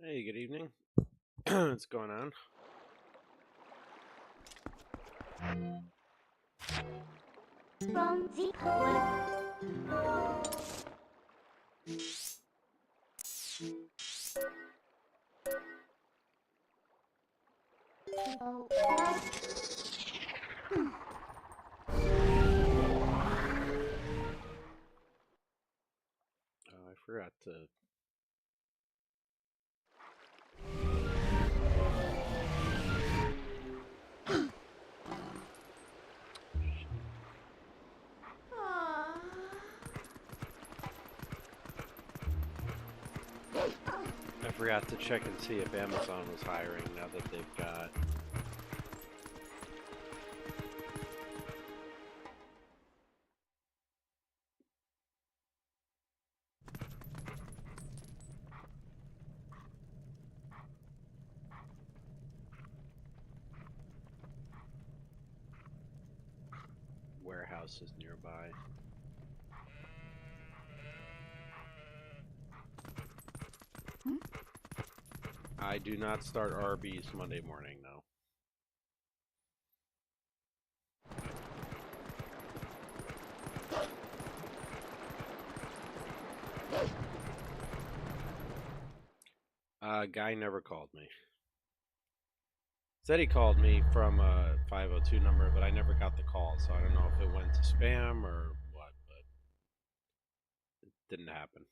Hey, good evening. What's going on? From the public. Oh, I forgot to. I forgot to check and see if Amazon was hiring now that they've got. Warehouses nearby. I do not start Arby's Monday morning, no. Guy never called me. Said he called me from a 502 number, but I never got the call, so I don't know if it went to spam or what, but it didn't happen.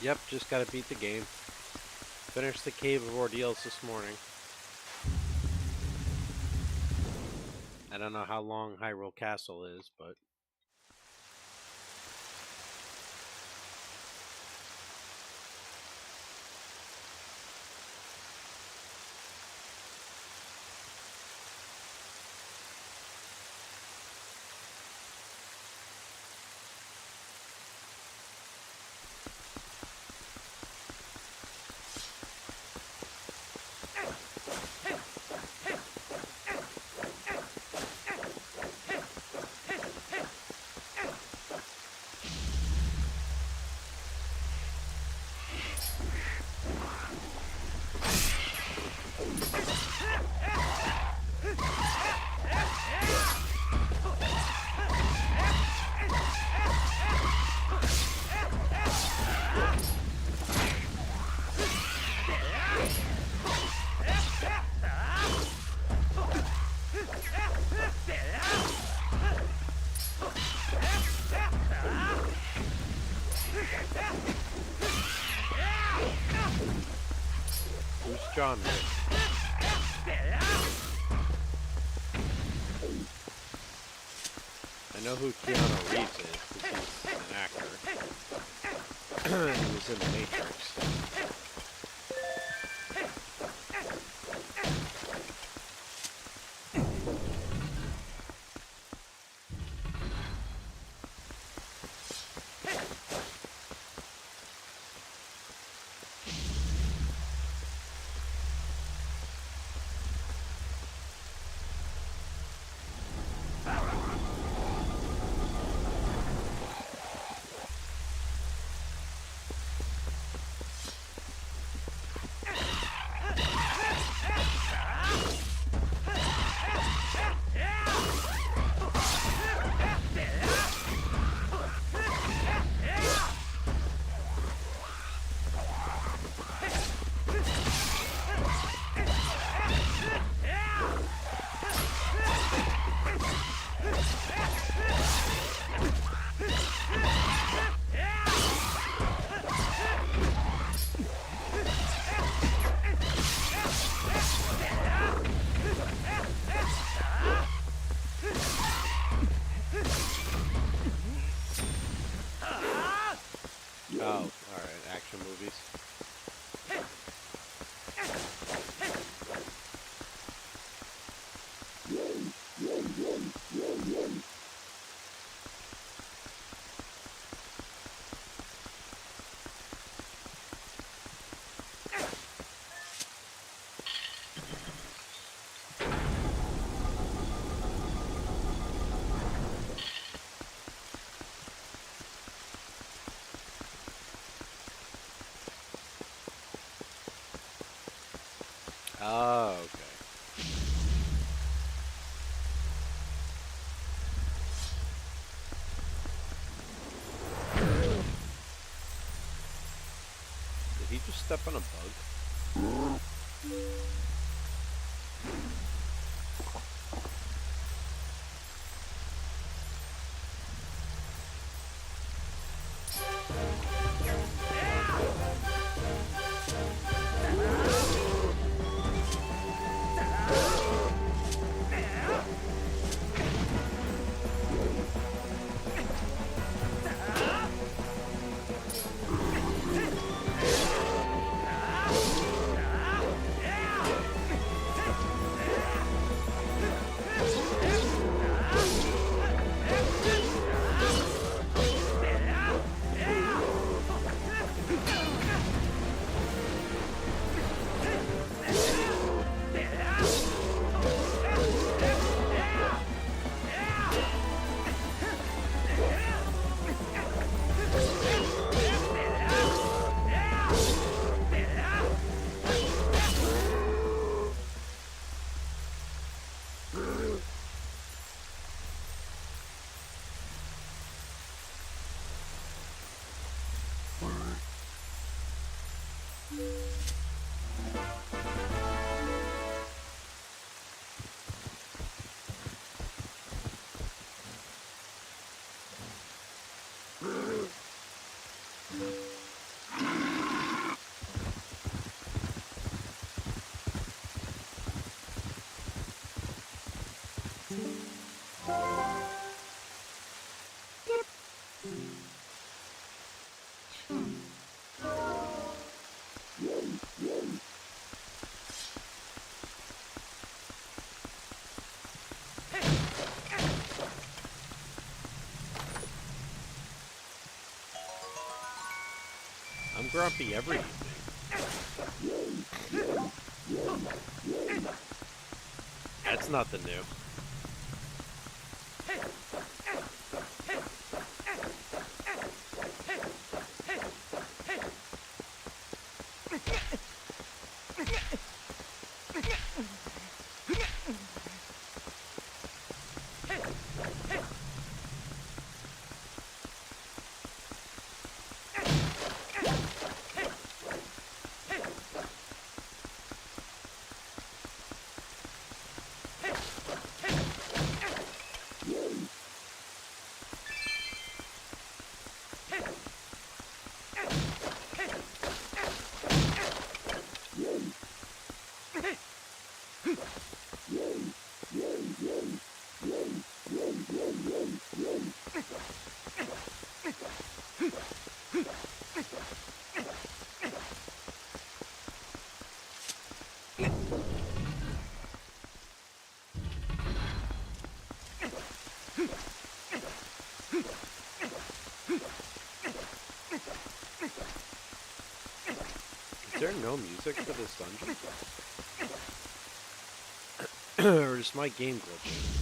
Yep, just gotta beat the game. Finished the Cave of Ordeals this morning. I don't know how long Hyrule Castle is, but who's John with? I know who Keanu Reeves is because he's an actor. He was in The Matrix. Oh, alright, action movies. Oh, okay. Did he just step on a bug? I'm grumpy every evening. That's nothing new. Is there no music for this dungeon? Or is my game glitching?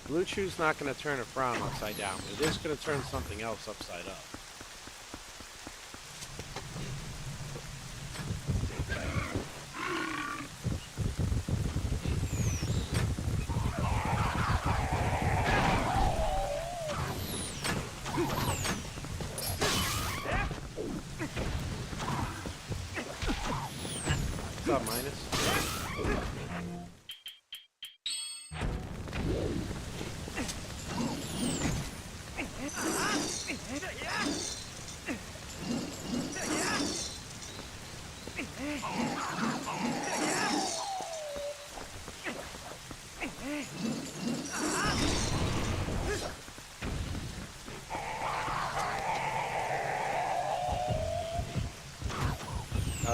Blue Chew's not going to turn a frown upside down, but it is going to turn something else upside up. What's up, Minus?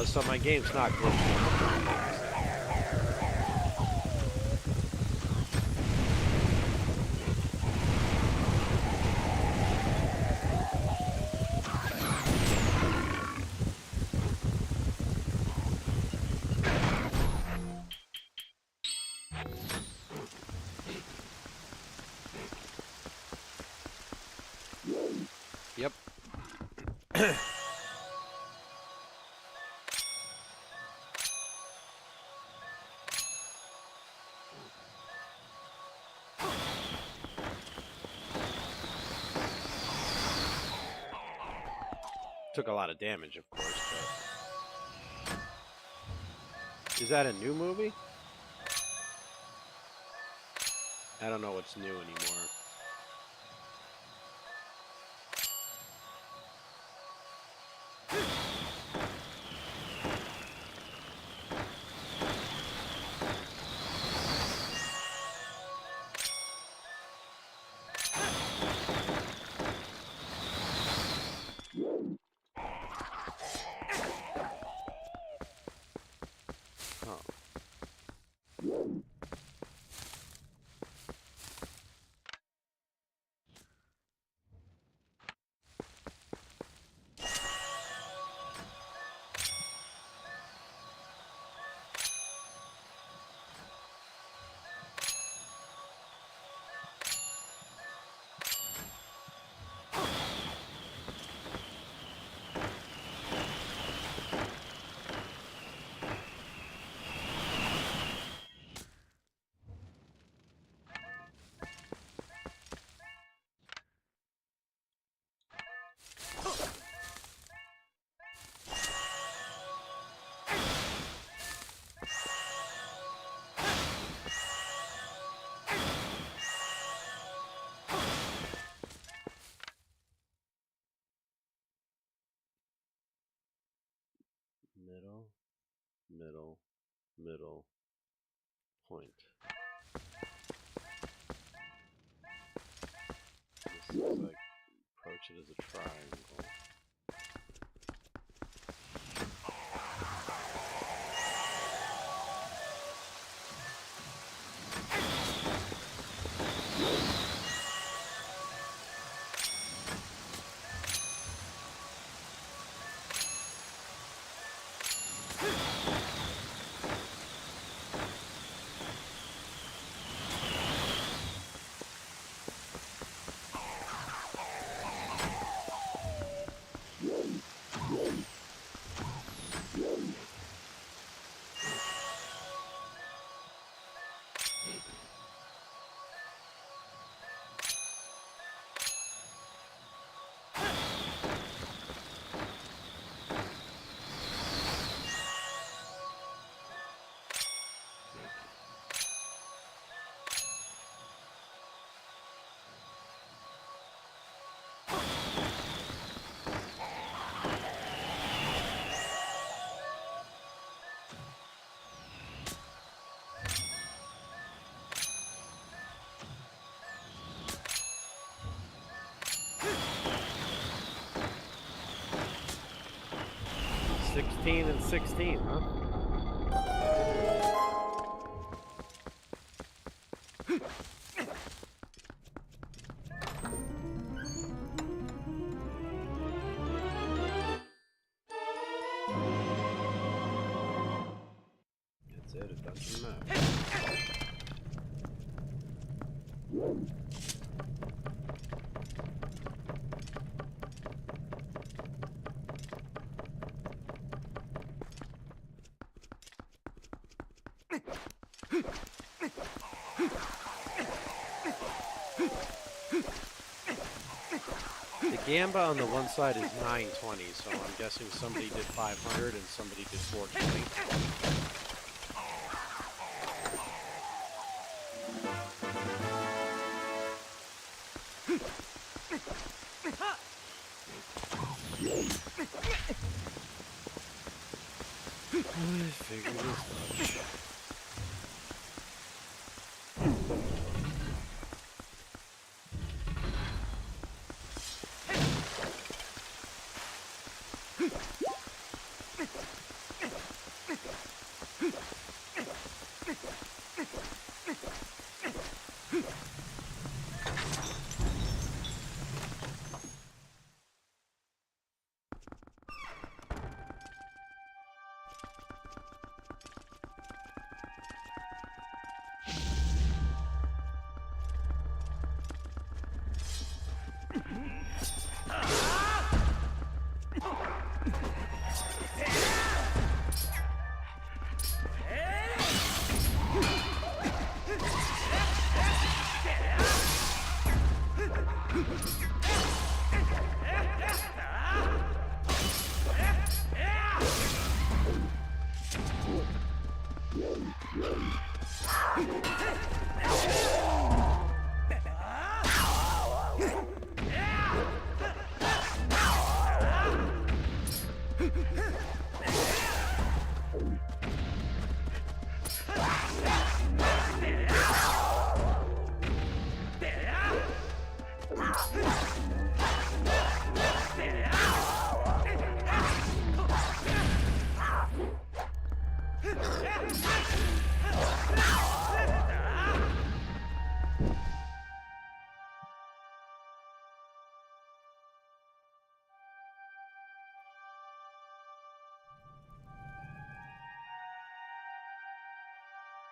So my game's not glitching. Yep. Took a lot of damage, of course, but Is that a new movie? I don't know what's new anymore. Oh. Middle, middle, middle, point. This is like, approach it as a triangle. $16 and $16, huh? That's it, a dungeon map. The gamba on the one side is 920, so I'm guessing somebody did 500 and somebody did 420. I figured as much.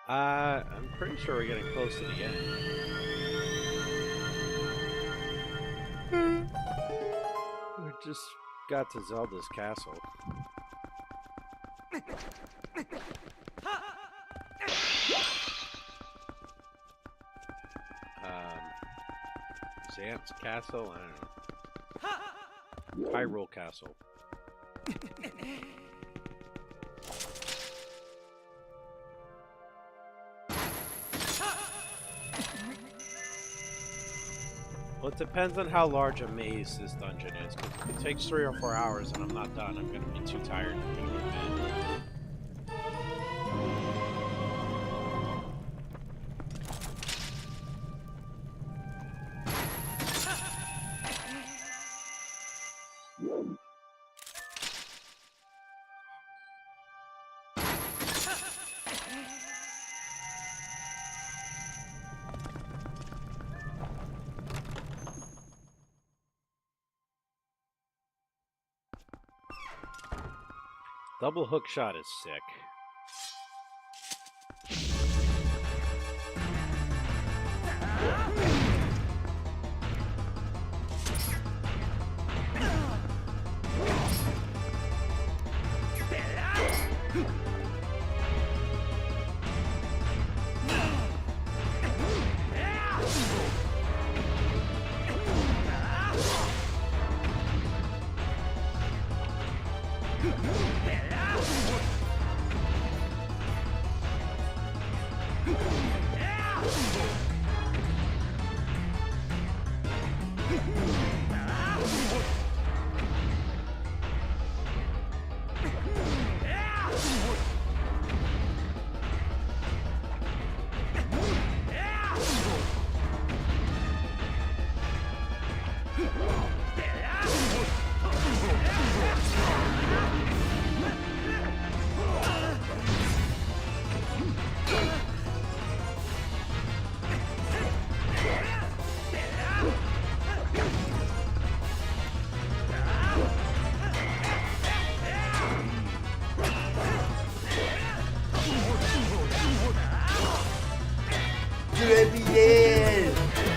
I'm pretty sure we're getting close to the end. We just got to Zelda's castle. Zant's castle? I don't know. Hyrule Castle. Well, it depends on how large a maze this dungeon is. Because if it takes 3 or 4 hours and I'm not done, I'm going to be too tired and I'm going to go to bed. Double hook shot is sick.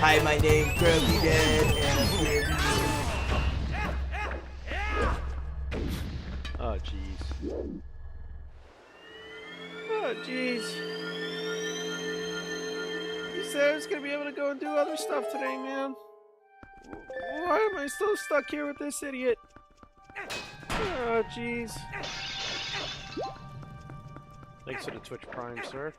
Hi, my name's Grumpy Dad, and I'm here. Oh, jeez. Oh, jeez. You said I was going to be able to go and do other stuff today, man. Why am I still stuck here with this idiot? Oh, jeez. Thanks for the Twitch Prime, sir.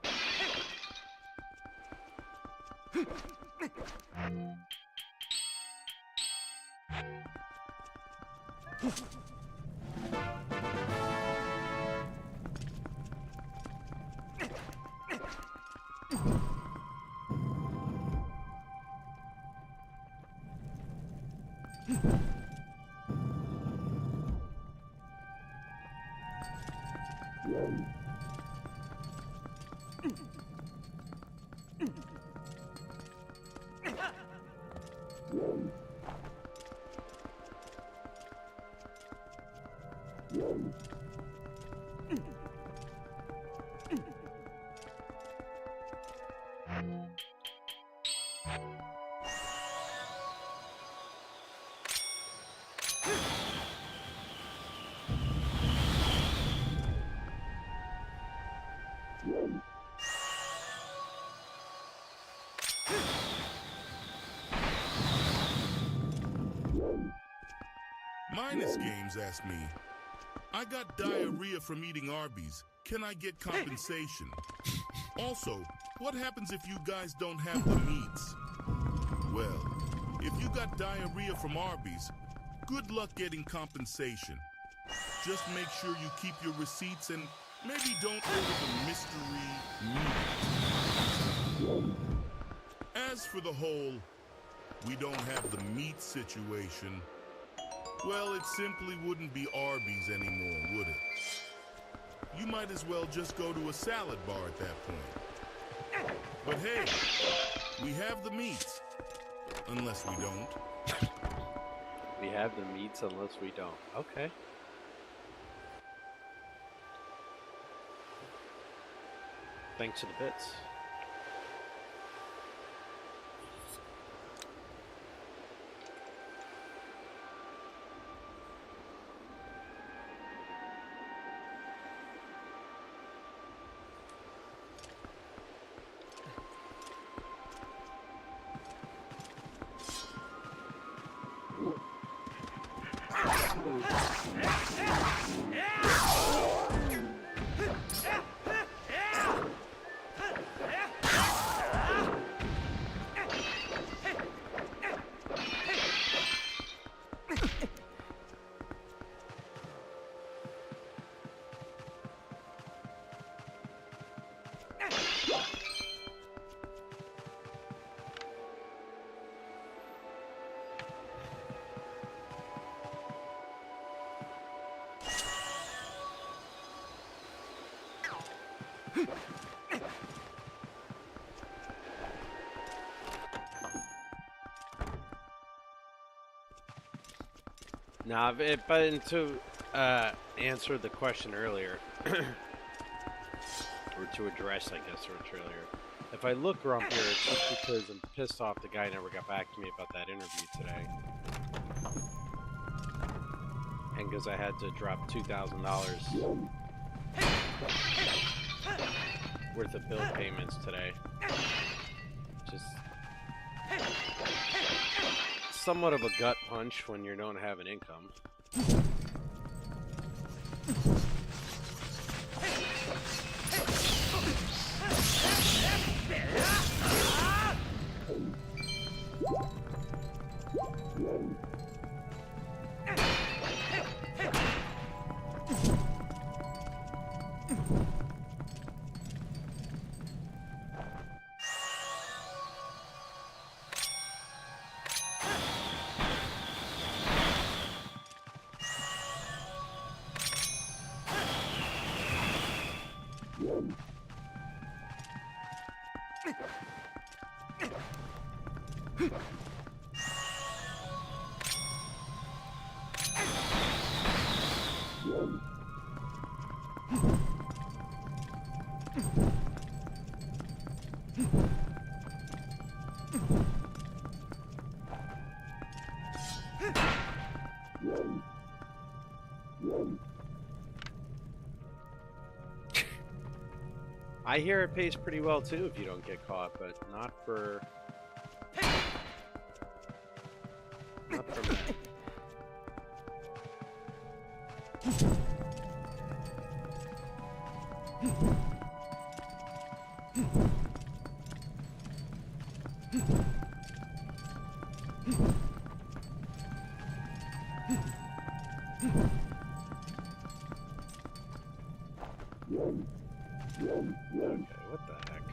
Minus Games asked me, I got diarrhea from eating Arby's. Can I get compensation? Also, what happens if you guys don't have the meats? Well, if you got diarrhea from Arby's, good luck getting compensation. Just make sure you keep your receipts and maybe don't order the mystery meat. As for the whole, we don't have the meat situation, well, it simply wouldn't be Arby's anymore, would it? you might as well just go to a salad bar at that point. But hey, we have the meats. Unless we don't. We have the meats unless we don't. Okay. Thanks to the bits. Now, but to answer the question earlier, or to address, I guess, or earlier, if I look grumpier, it's just because I'm pissed off the guy never got back to me about that interview today. And because I had to drop $2,000 worth of bill payments today. Just somewhat of a gut punch when you don't have an income. I hear it pays pretty well too if you don't get caught, but not for me. Okay, what the heck?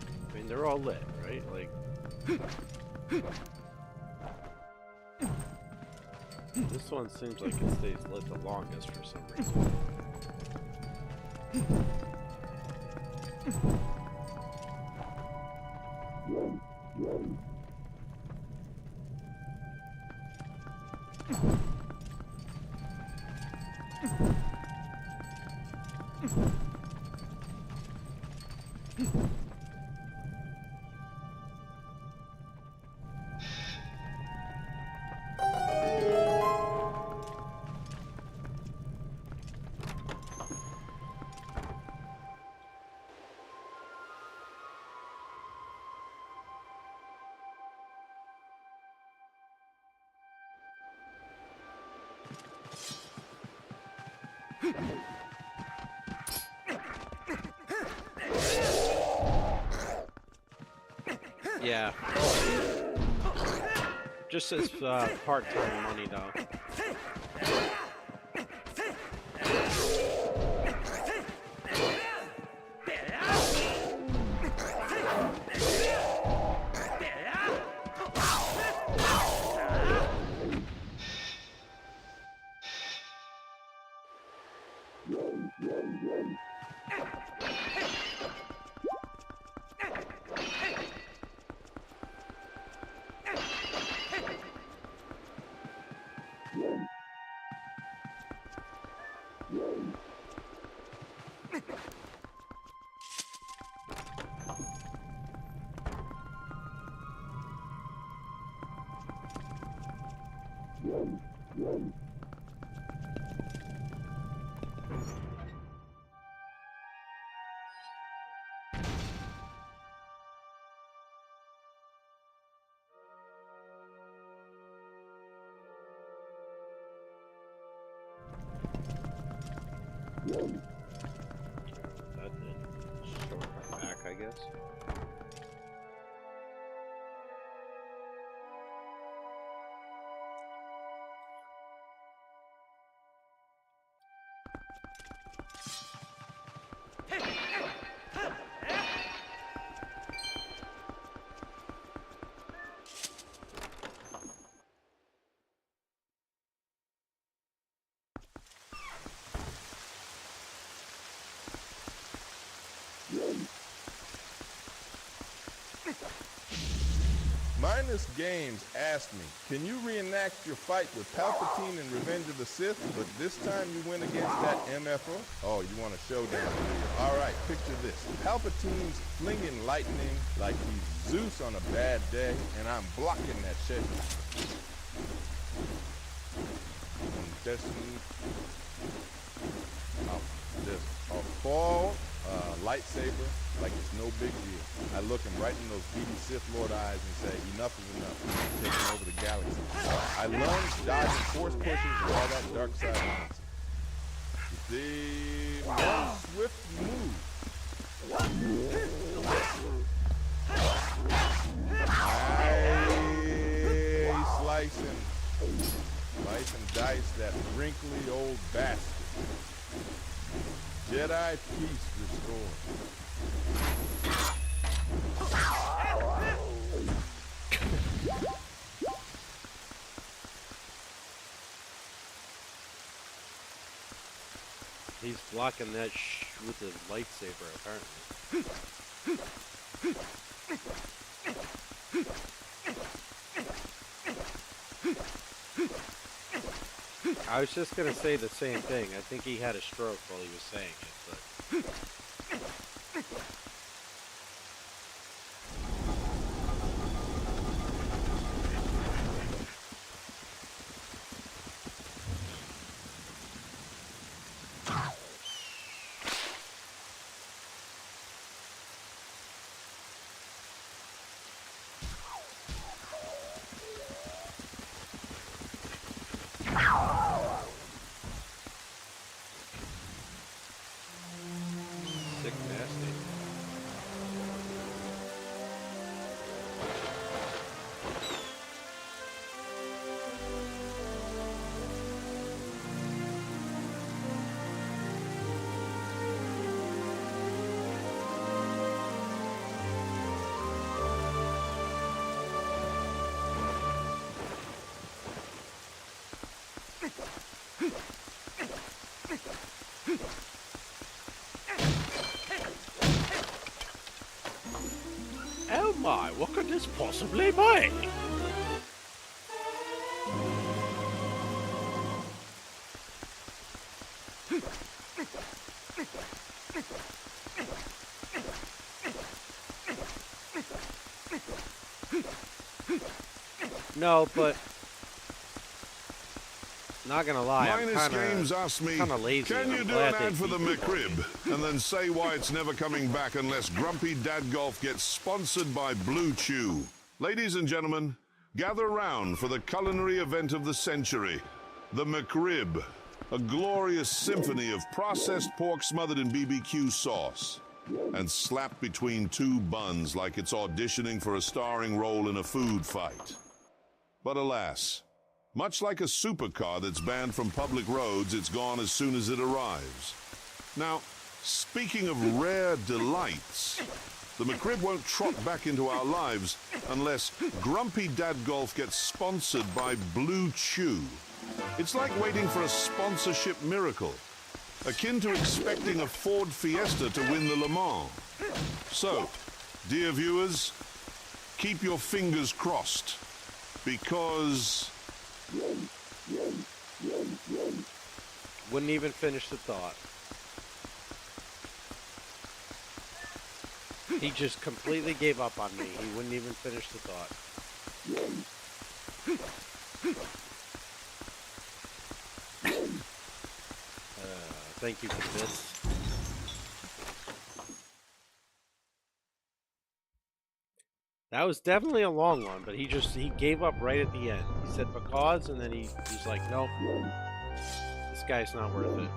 I mean, they're all lit, right? Like, this one seems like it stays lit the longest for some reason. Yeah. Just as part-time money, though. That did shortcut back, I guess. Minus Games asked me, can you reenact your fight with Palpatine in Revenge of the Sith, but this time you win against that MFO? Oh, you want a showdown, do you? All right, picture this. Palpatine's flinging lightning like he's Zeus on a bad day, and I'm blocking that shit. And just a fall lightsaber like it's no big deal. I look him right in those beady Sith Lord eyes and say, enough is enough. I'm taking over the galaxy. I lunge, dodging force pushes and all that dark side nonsense. The one swift move. Slice and dice that wrinkly old bastard. Jedi peace restored. He's blocking that with his lightsaber, apparently. I was just gonna say the same thing. I think he had a stroke while he was saying it, but... Sick nasty. Oh my, what could this possibly be? No, but not gonna lie, Minus Games asked me, kinda lazy. can I'm you do glad an they ad for the keep it. McRib and then say why it's never coming back unless Grumpy Dad Golf gets sponsored by Blue Chew? Ladies and gentlemen, gather round for the culinary event of the century, the McRib, a glorious symphony of processed pork smothered in BBQ sauce. and slapped between two buns like it's auditioning for a starring role in a food fight. But alas, much like a supercar that's banned from public roads, it's gone as soon as it arrives. Now, speaking of rare delights, the McRib won't trot back into our lives unless Grumpy Dad Golf gets sponsored by Blue Chew. It's like waiting for a sponsorship miracle, akin to expecting a Ford Fiesta to win the Le Mans. So, dear viewers, keep your fingers crossed, because... Wouldn't even finish the thought. He just completely gave up on me. He wouldn't even finish the thought. Thank you for this. That was definitely a long one, but he gave up right at the end. He said because, and then he's like, nope, this guy's not worth it.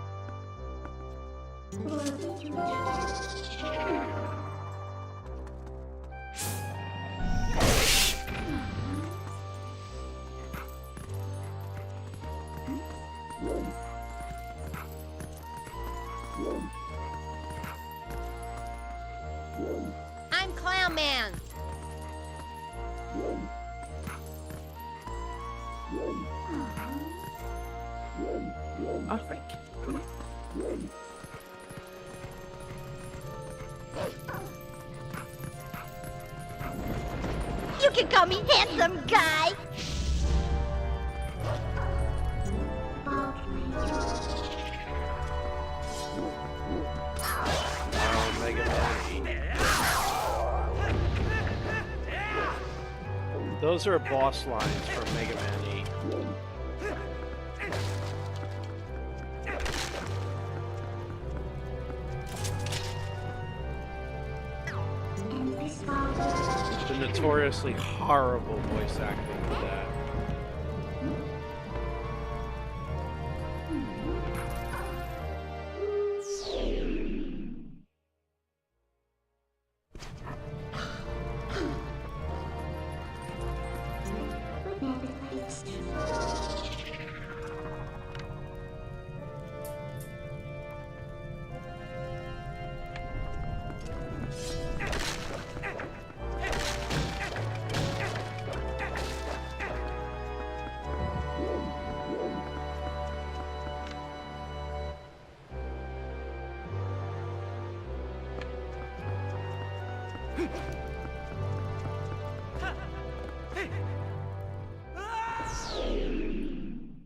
I'm Clown Man. Oh, Frank. You can call me handsome guy. Oh, Mega Man 8. Those are boss lines from Mega Man 8. The notoriously horrible voice acting for that.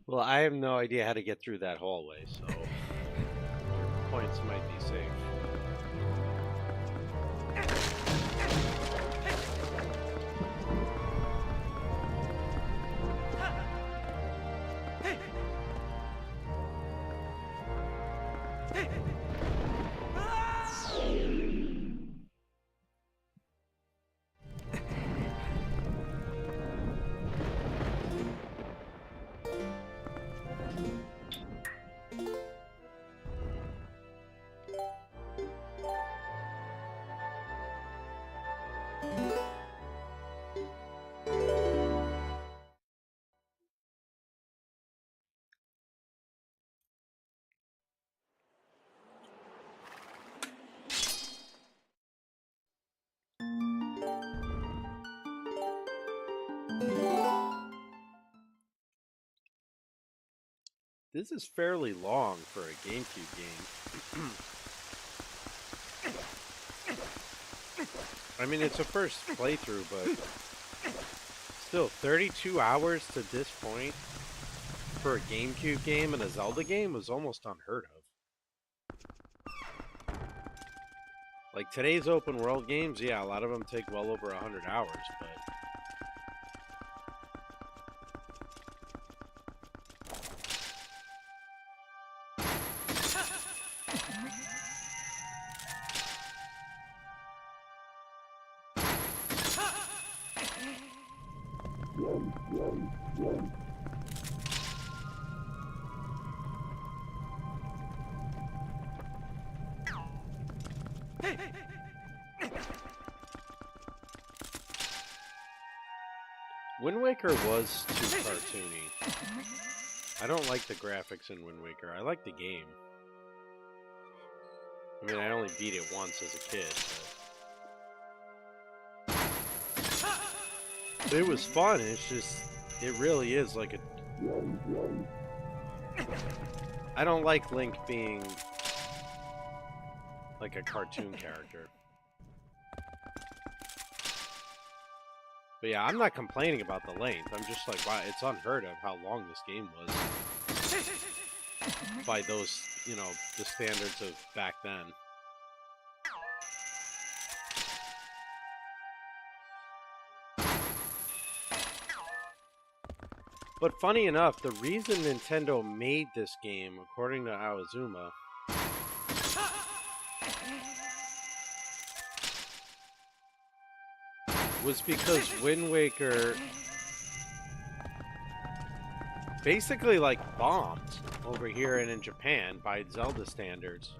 Well, I have no idea how to get through that hallway, so your points might be safe. This is fairly long for a GameCube game. I mean, it's a first playthrough, but still, 32 hours to this point for a GameCube game and a Zelda game was almost unheard of. Like, today's open world games, yeah, a lot of them take well over 100 hours, but... Hey! Wind Waker was too cartoony. I don't like the graphics in Wind Waker. I like the game. I mean, I only beat it once as a kid, but it was fun. It's just, it really is like a... I don't like Link being like a cartoon character. But yeah, I'm not complaining about the length. I'm just like, wow, it's unheard of how long this game was. By those, you know, the standards of back then. But funny enough, the reason Nintendo made this game, according to Aozuma, was because Wind Waker basically like bombed over here and in Japan by Zelda standards.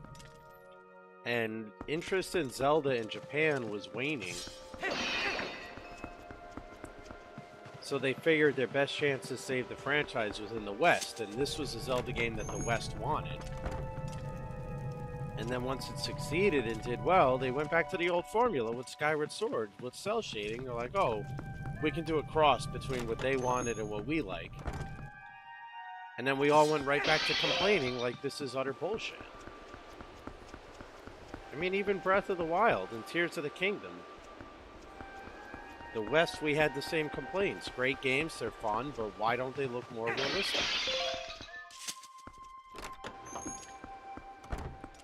And interest in Zelda in Japan was waning. So they figured their best chance to save the franchise was in the West, and this was a Zelda game that the West wanted. And then once it succeeded and did well, they went back to the old formula with Skyward Sword, with cell shading. They're like, oh, we can do a cross between what they wanted and what we like. And then we all went right back to complaining like this is utter bullshit. I mean, even Breath of the Wild and Tears of the Kingdom. The West, we had the same complaints. Great games, they're fun, but why don't they look more realistic?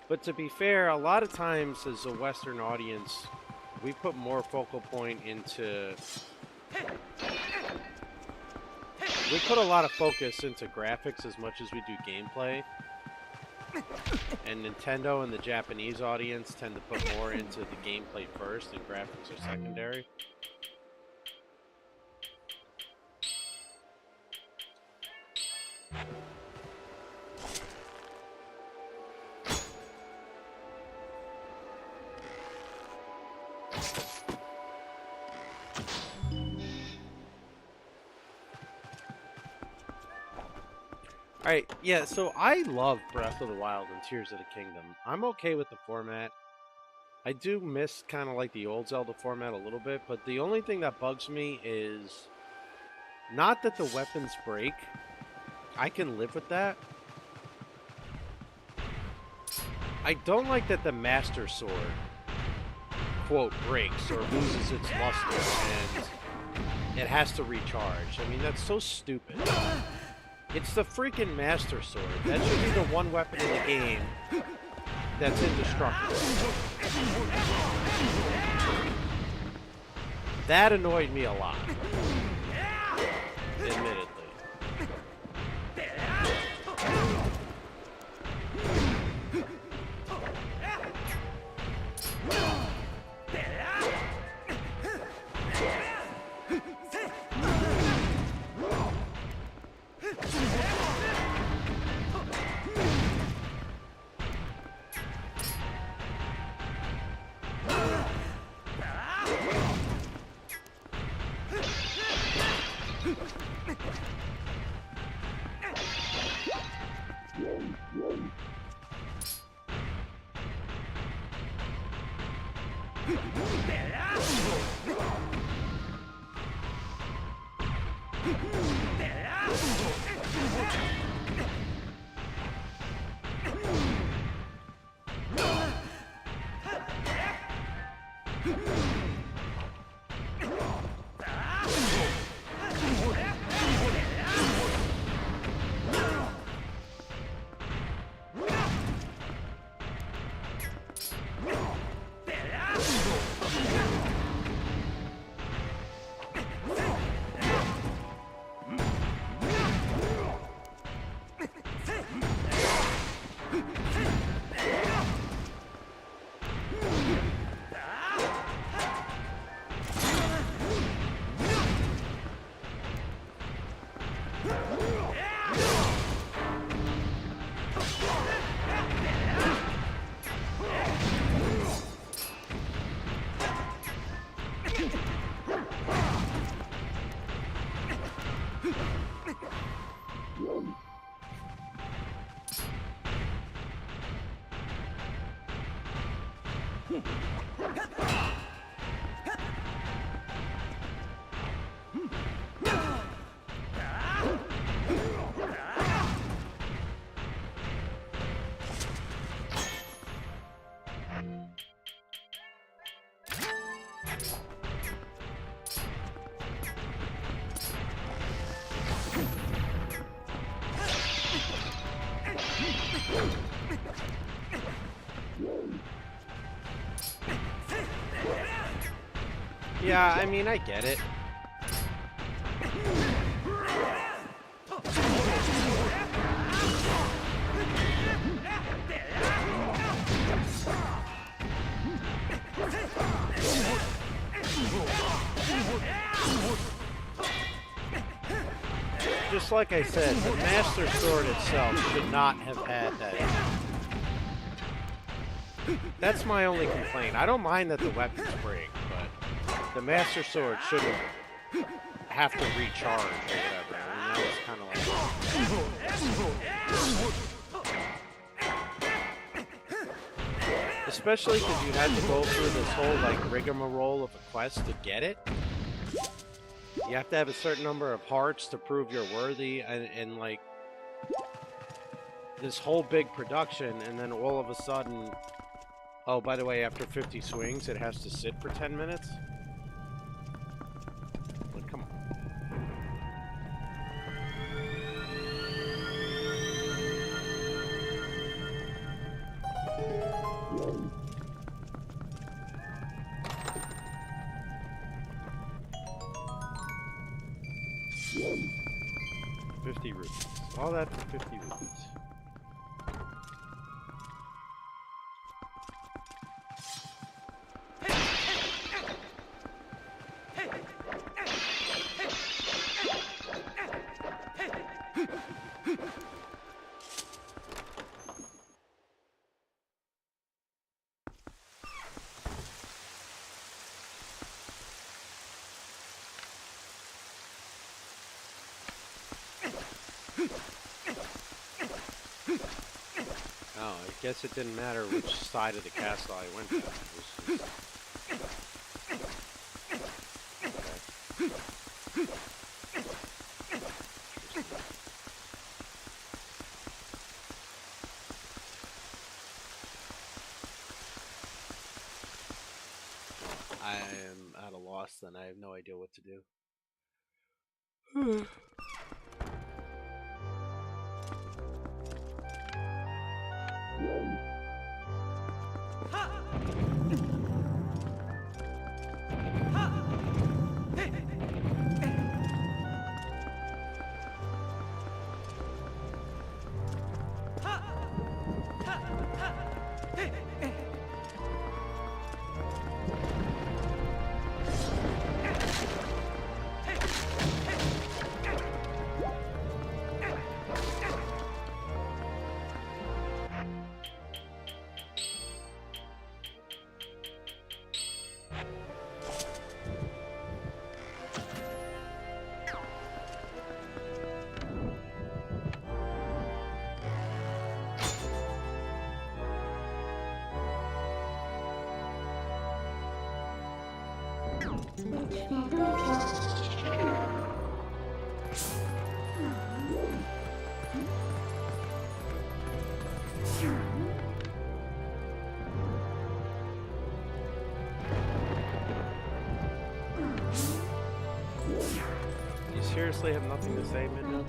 But to be fair, a lot of times as a Western audience, we put more focal point into... We put a lot of focus into graphics as much as we do gameplay. And Nintendo and the Japanese audience tend to put more into the gameplay first and graphics are secondary. Alright, yeah, so I love Breath of the Wild and Tears of the Kingdom. I'm okay with the format. I do miss kind of like the old Zelda format a little bit, but the only thing that bugs me is not that the weapons break. I can live with that. I don't like that the Master Sword, quote, breaks or loses its luster and it has to recharge. I mean, that's so stupid. It's the freaking Master Sword. That should be the one weapon in the game that's indestructible. That annoyed me a lot. Admittedly. Yeah, I mean, I get it. Just like I said, the Master Sword itself should not have had that. That's my only complaint. I don't mind that the weapons break, but the Master Sword shouldn't have to recharge or whatever. I mean, that was kind of like... Especially because you had to go through this whole, like, rigmarole of a quest to get it. You have to have a certain number of hearts to prove you're worthy, and like, this whole big production, and then all of a sudden... Oh, by the way, after 50 swings, it has to sit for 10 minutes? Like, come on. $50 rupees. All that for 50 rupees. Oh, I guess it didn't matter which side of the castle I went to. I am at a loss then. I have no idea what to do. You seriously have nothing to say, Midna?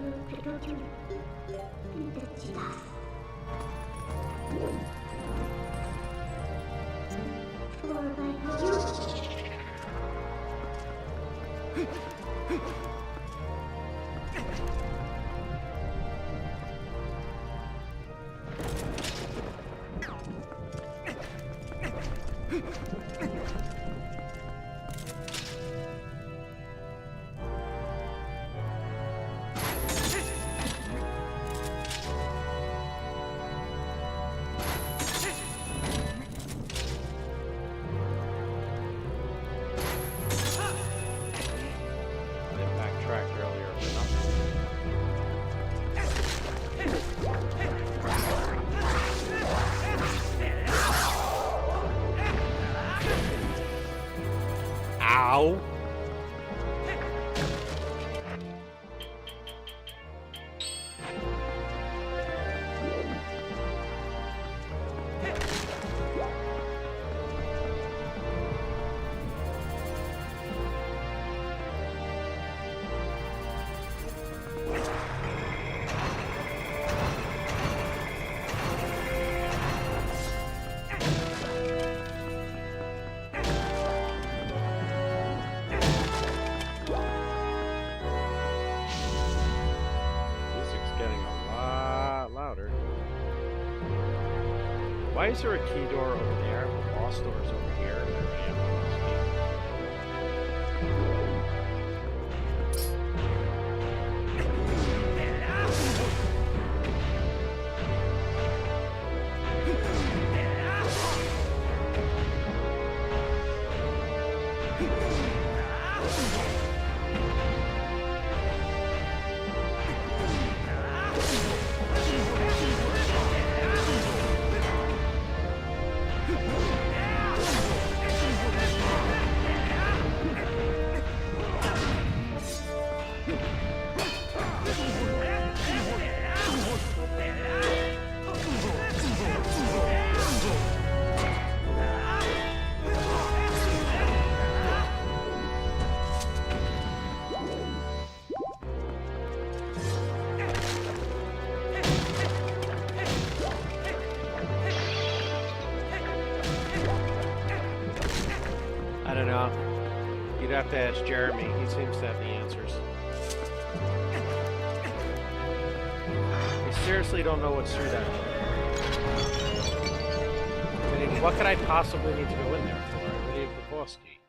Ow! Why is there a key door over there? The boss door's over here. I already have one of those keys. I don't know. You'd have to ask Jeremy. He seems to have the answers. I seriously don't know what's through that door. I mean, what could I possibly need to go in there for? I already have the boss key.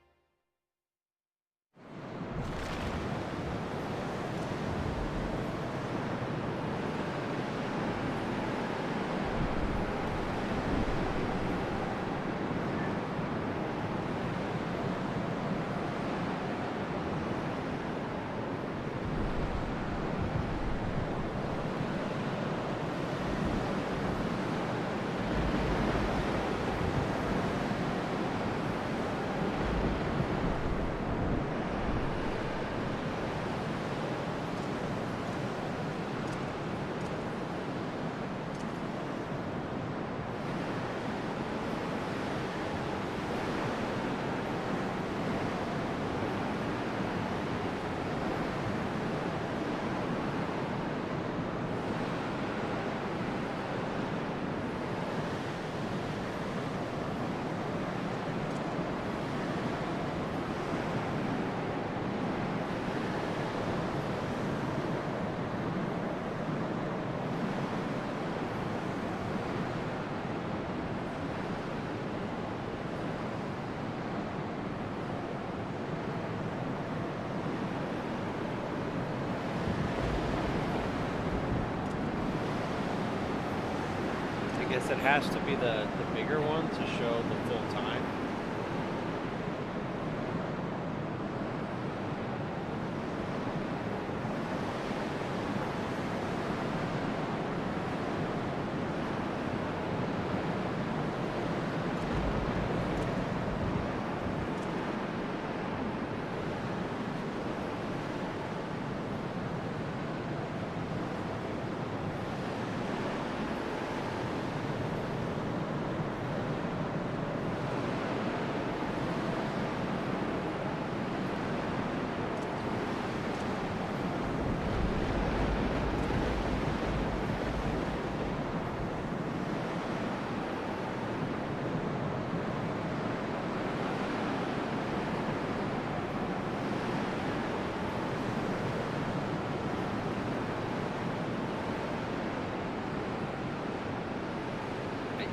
I guess it has to be the bigger one to show the full time.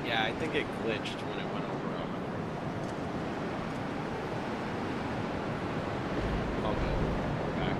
Yeah, I think it glitched when it went over 100. All good. We're back.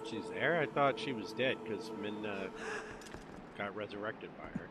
She's there? I thought she was dead because Min got resurrected by her.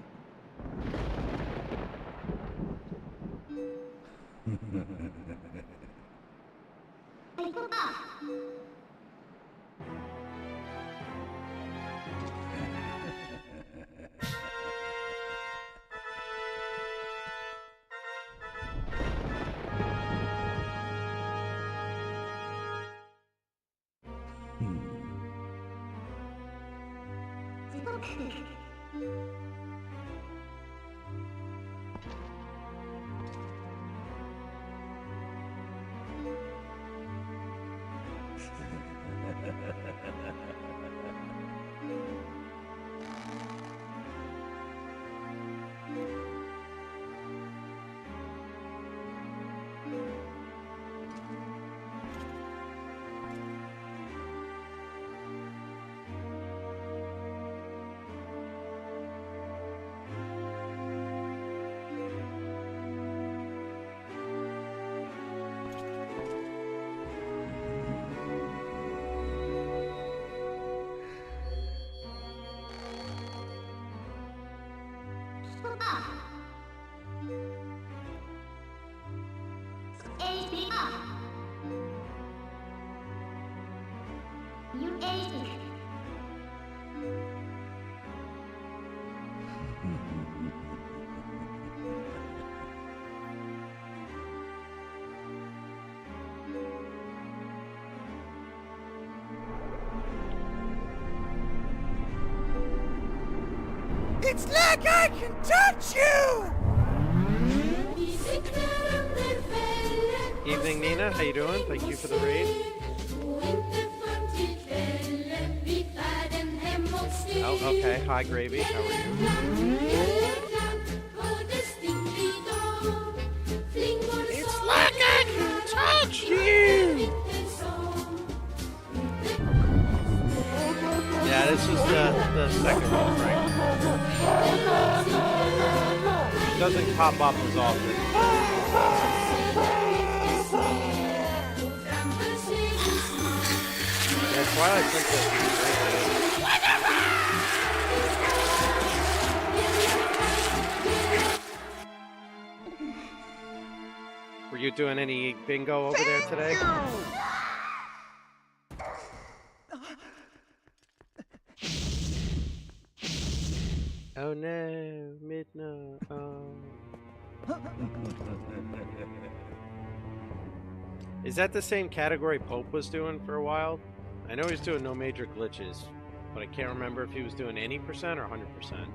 You ate. It's like I can touch you! Evening, Nina. How you doing? Thank you for the raid. Oh, okay. Hi, Gravy. How are you? It's like I can touch you! Yeah, this is the second one, right? It doesn't pop up as often. Yeah, Twilight Princess is great. Were you doing any bingo over there today? Oh no, midnight. Oh. Is that the same category Pope was doing for a while? I know he's doing no major glitches, but I can't remember if he was doing any percent or 100%.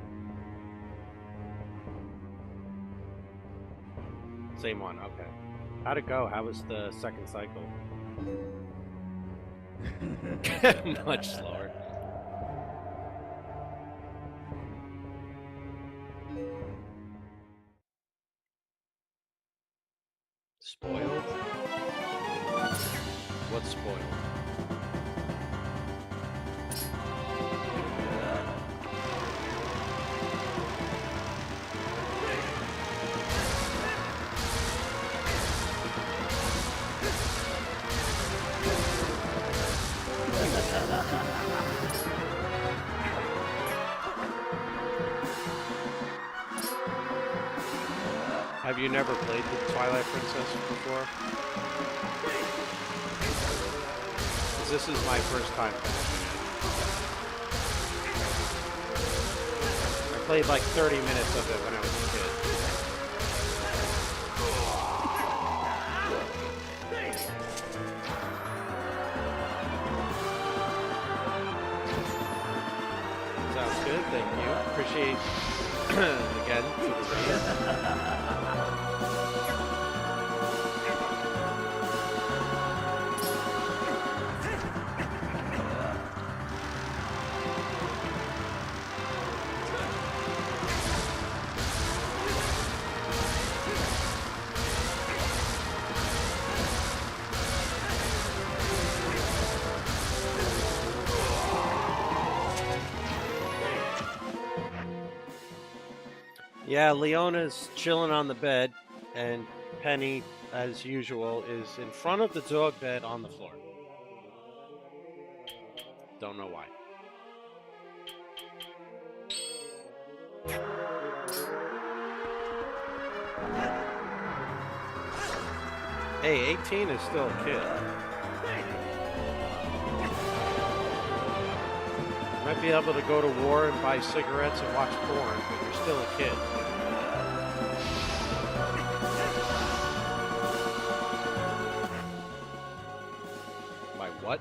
Same one, okay. How'd it go? How was the second cycle? Much slower. Spoiled? What's spoiled? Have you never played the Twilight Princess before? 'Cause this is my first time finishing it. I played like 30 minutes of it when I was a kid. Sounds good, thank you. Appreciate again for the raid. Yeah, Leona's chilling on the bed, and Penny, as usual, is in front of the dog bed on the floor. Don't know why. Hey, 18 is still a kid. You might be able to go to war and buy cigarettes and watch porn, but you're still a kid. My what?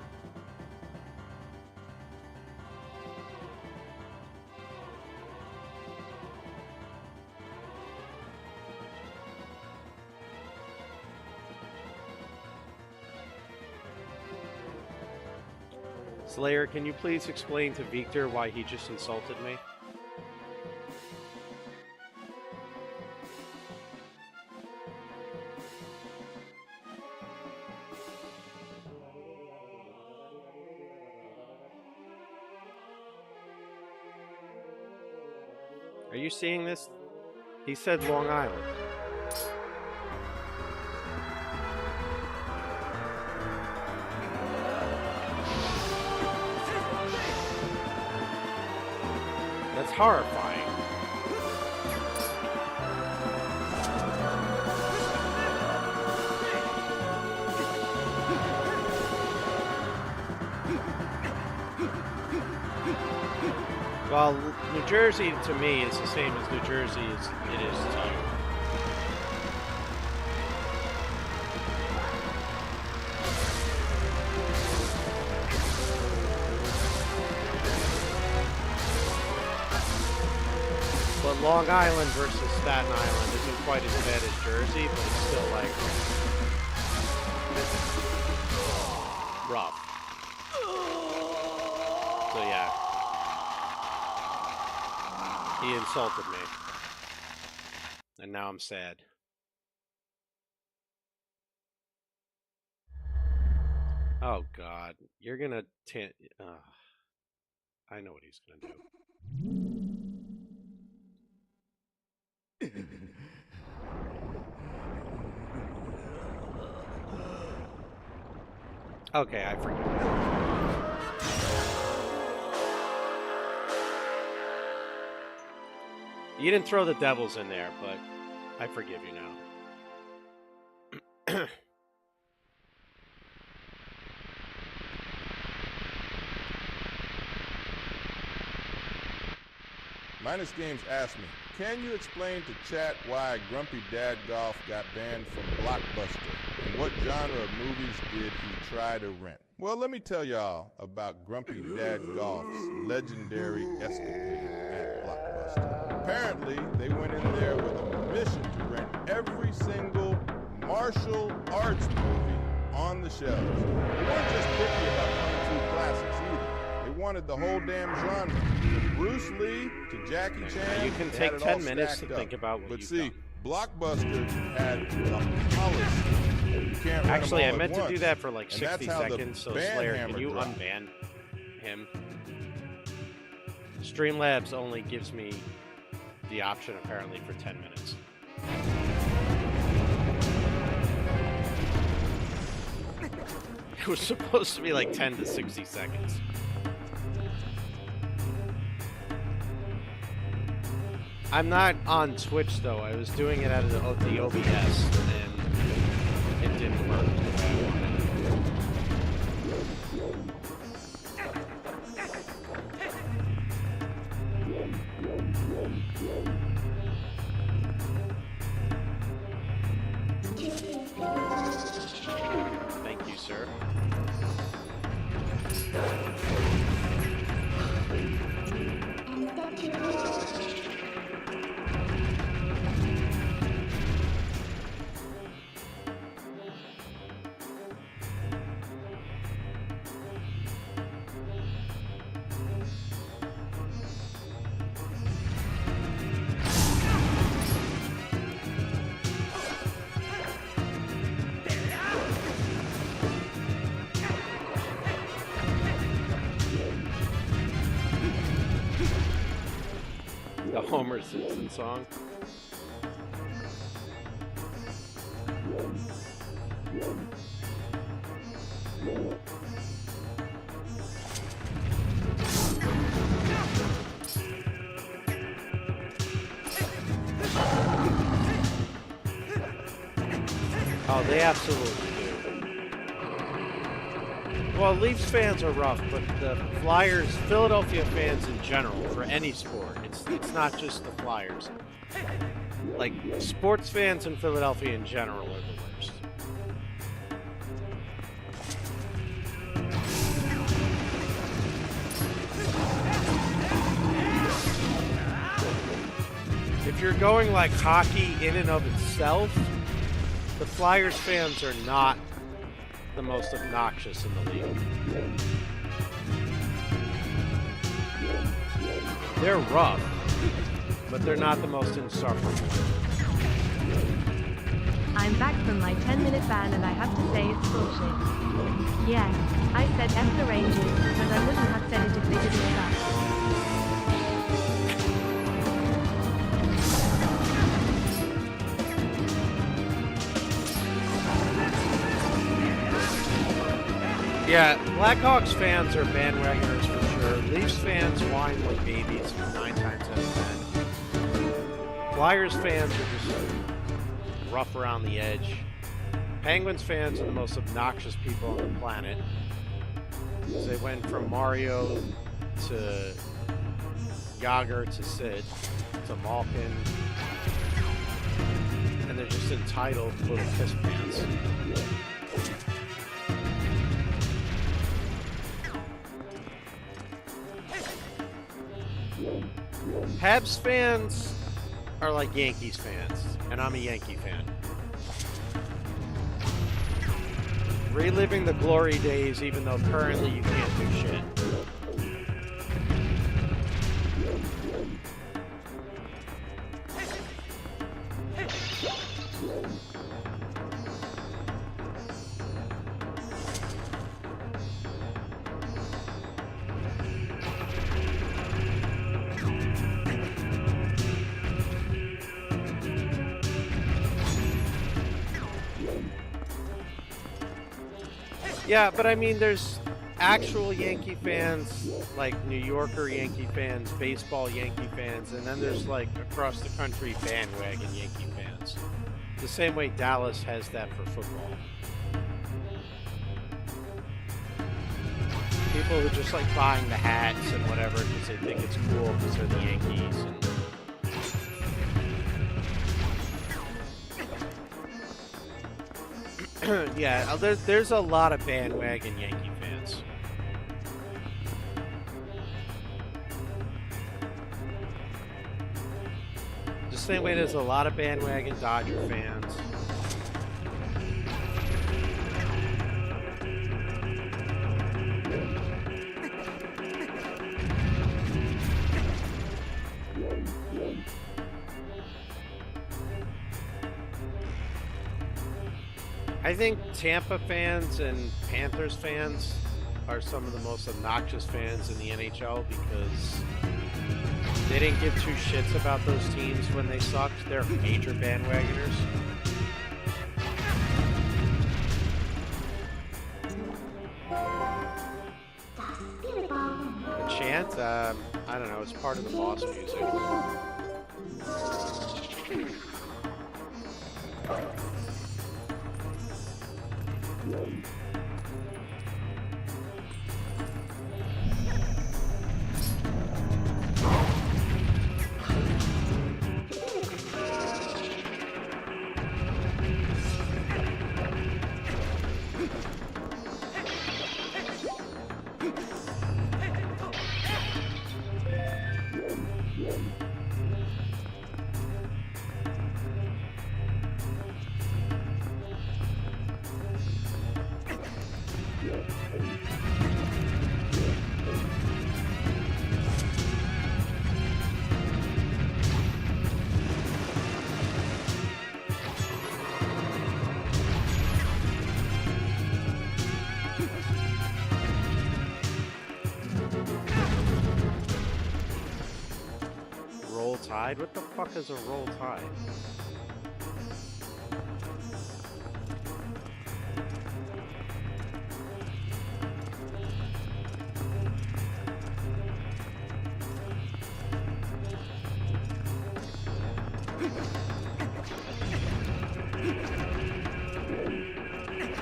Slayer, can you please explain to Victor why he just insulted me? Are you seeing this? He said Long Island. That's horrifying. Well, New Jersey to me is the same as New Jersey as it is to you. But Long Island versus Staten Island isn't quite as bad as Jersey, but it's still like rough. So yeah. He insulted me. And now I'm sad. Oh God. You're gonna I know what he's gonna do. Okay, I forget. You didn't throw the devils in there, but I forgive you now. Minus Games asked me, can you explain to chat why Grumpy Dad Golf got banned from Blockbuster? And what genre of movies did he try to rent? Well, let me tell y'all about Grumpy Dad Golf's legendary escapade at Blockbuster. Apparently, they went in there with a mission to rent every single martial arts movie on the shelves. They weren't just picky about Kung Fu classics either. They wanted the whole damn genre. From Bruce Lee to Jackie Chan. You can take 10 minutes to think about what you've done. Blockbuster had a policy. You can't run Actually, them I all meant at to do once. that for like And 60 that's how the seconds, so ban Slayer, hammer can you dropped. unban him? Streamlabs only gives me the option, apparently, for 10 minutes. It was supposed to be like 10 to 60 seconds. I'm not on Twitch, though. I was doing it out of the OBS, and it didn't work. Thank you, sir. The Homer Simpson song. Oh, they absolutely do. Well, Leafs fans are rough, but the Flyers, Philadelphia fans in general, for any sport, it's not just the Flyers. Like, sports fans in Philadelphia in general are the worst. If you're going like hockey in and of itself, the Flyers fans are not the most obnoxious in the league. They're rough, but they're not the most insufferable. I'm back from my 10-minute ban and I have to say it's bullshit. Yeah, I said F the Rangers, but I wouldn't have said it if they didn't suck. Yeah, Blackhawks fans are bandwagoners for sure. Leafs fans whine like babies 9 times out of 10. Flyers fans are just rough around the edge. Penguins fans are the most obnoxious people on the planet. Because they went from Mario to Yager to Sid to Malkin. And they're just entitled little piss pants. Habs fans are like Yankees fans, and I'm a Yankee fan. Reliving the glory days even though currently you can't do shit. Yeah, but I mean, there's actual Yankee fans, like New Yorker Yankee fans, baseball Yankee fans, and then there's like across the country bandwagon Yankee fans. The same way Dallas has that for football. People who just like buying the hats and whatever because they think it's cool because they're the Yankees. Yeah, there's a lot of bandwagon Yankee fans. The same way there's a lot of bandwagon Dodger fans. I think Tampa fans and Panthers fans are some of the most obnoxious fans in the NHL because they didn't give two shits about those teams when they sucked. They're major bandwagoners. The chant, I don't know, it's part of the boss music. Roll Tide? What the fuck is a Roll Tide?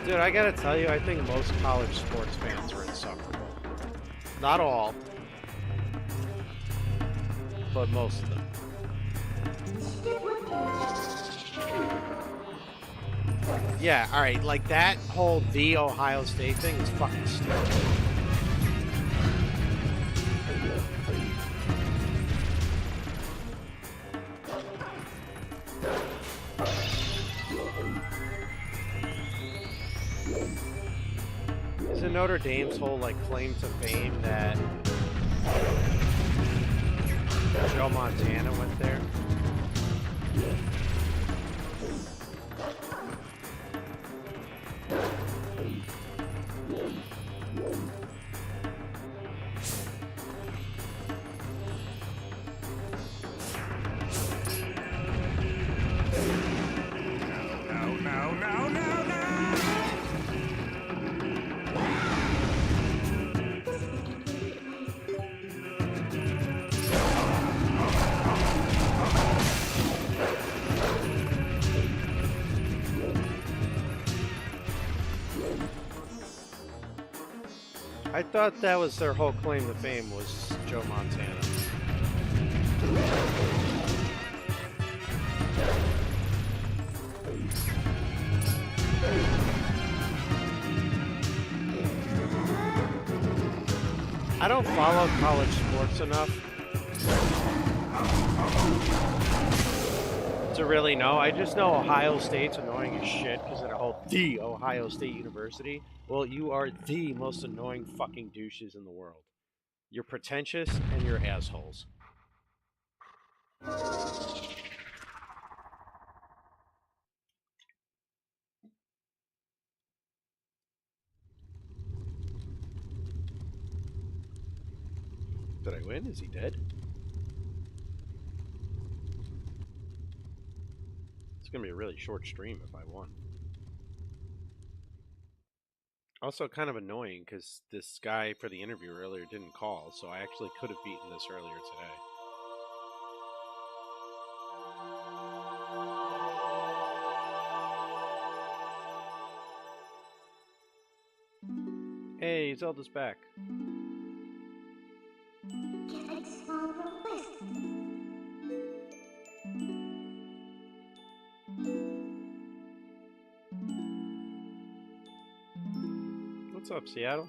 Dude, I gotta tell you, I think most college sports fans are insufferable. Not all, but most of them. Yeah, alright, like that whole the Ohio State thing is fucking stupid. Isn't Notre Dame's whole like claim to fame that Joe Montana went there. I thought that was their whole claim to fame was Joe Montana. I don't follow college sports enough to really know. I just know Ohio State's annoying as shit because of the Ohio State University. Well, you are the most annoying fucking douches in the world. You're pretentious and you're assholes. Did I win? Is he dead? It's gonna be a really short stream if I won. Also kind of annoying because this guy for the interview earlier didn't call, so I actually could have beaten this earlier today. Hey, Zelda's back. What's up, Seattle?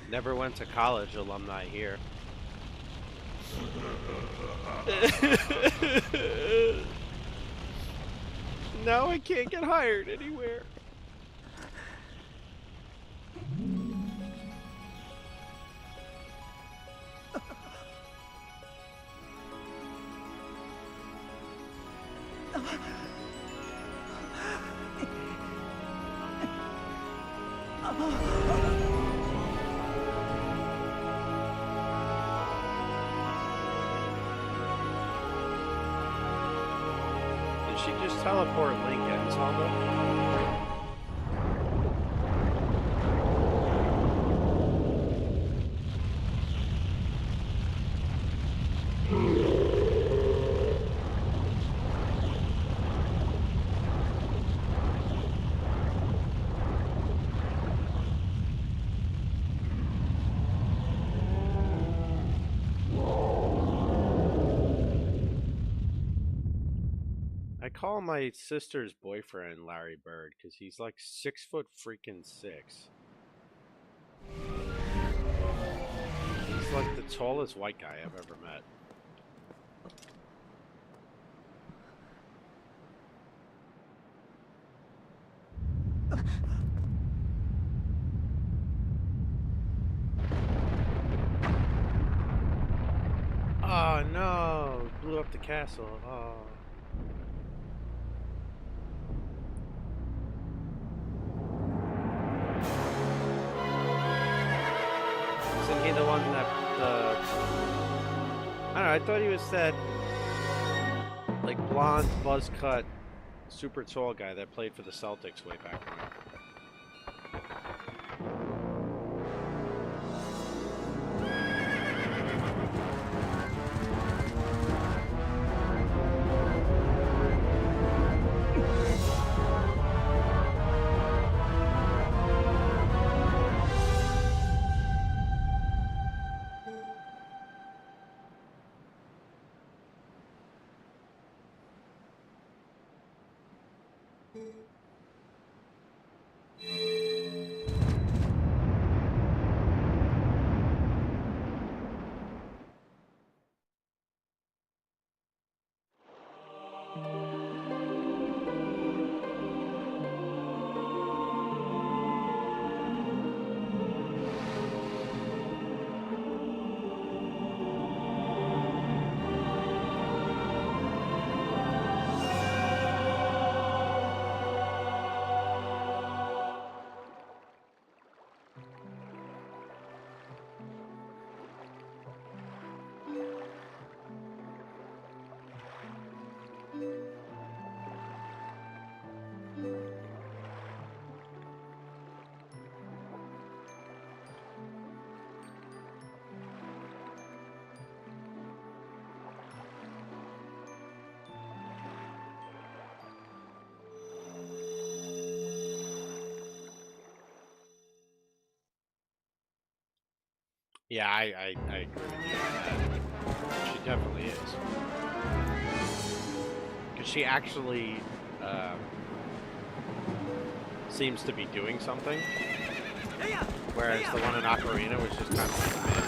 Never went to college, alumni here. Now I can't get hired anywhere. Did she just teleport Lincoln, Zelda? I call my sister's boyfriend Larry Bird because he's like 6 foot freaking 6. He's like the tallest white guy I've ever met. Oh no! Blew up the castle. Oh. Isn't he the one that I don't know, I thought he was that like blonde, buzz cut, super tall guy that played for the Celtics way back when. Yeah, I agree with you on that. She definitely is. Because she actually seems to be doing something. Whereas the one in Ocarina was just kind of like,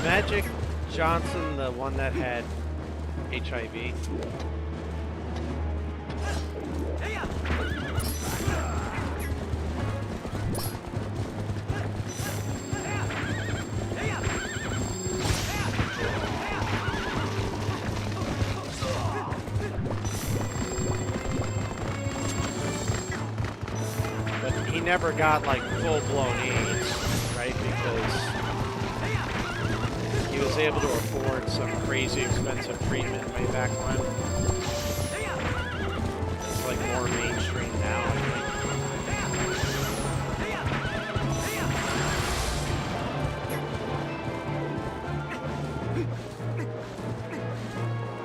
Magic Johnson, the one that had HIV. But he never got like full-blown AIDS, right? Because he was able to afford some crazy expensive treatment way back when. It's like more mainstream now, I think.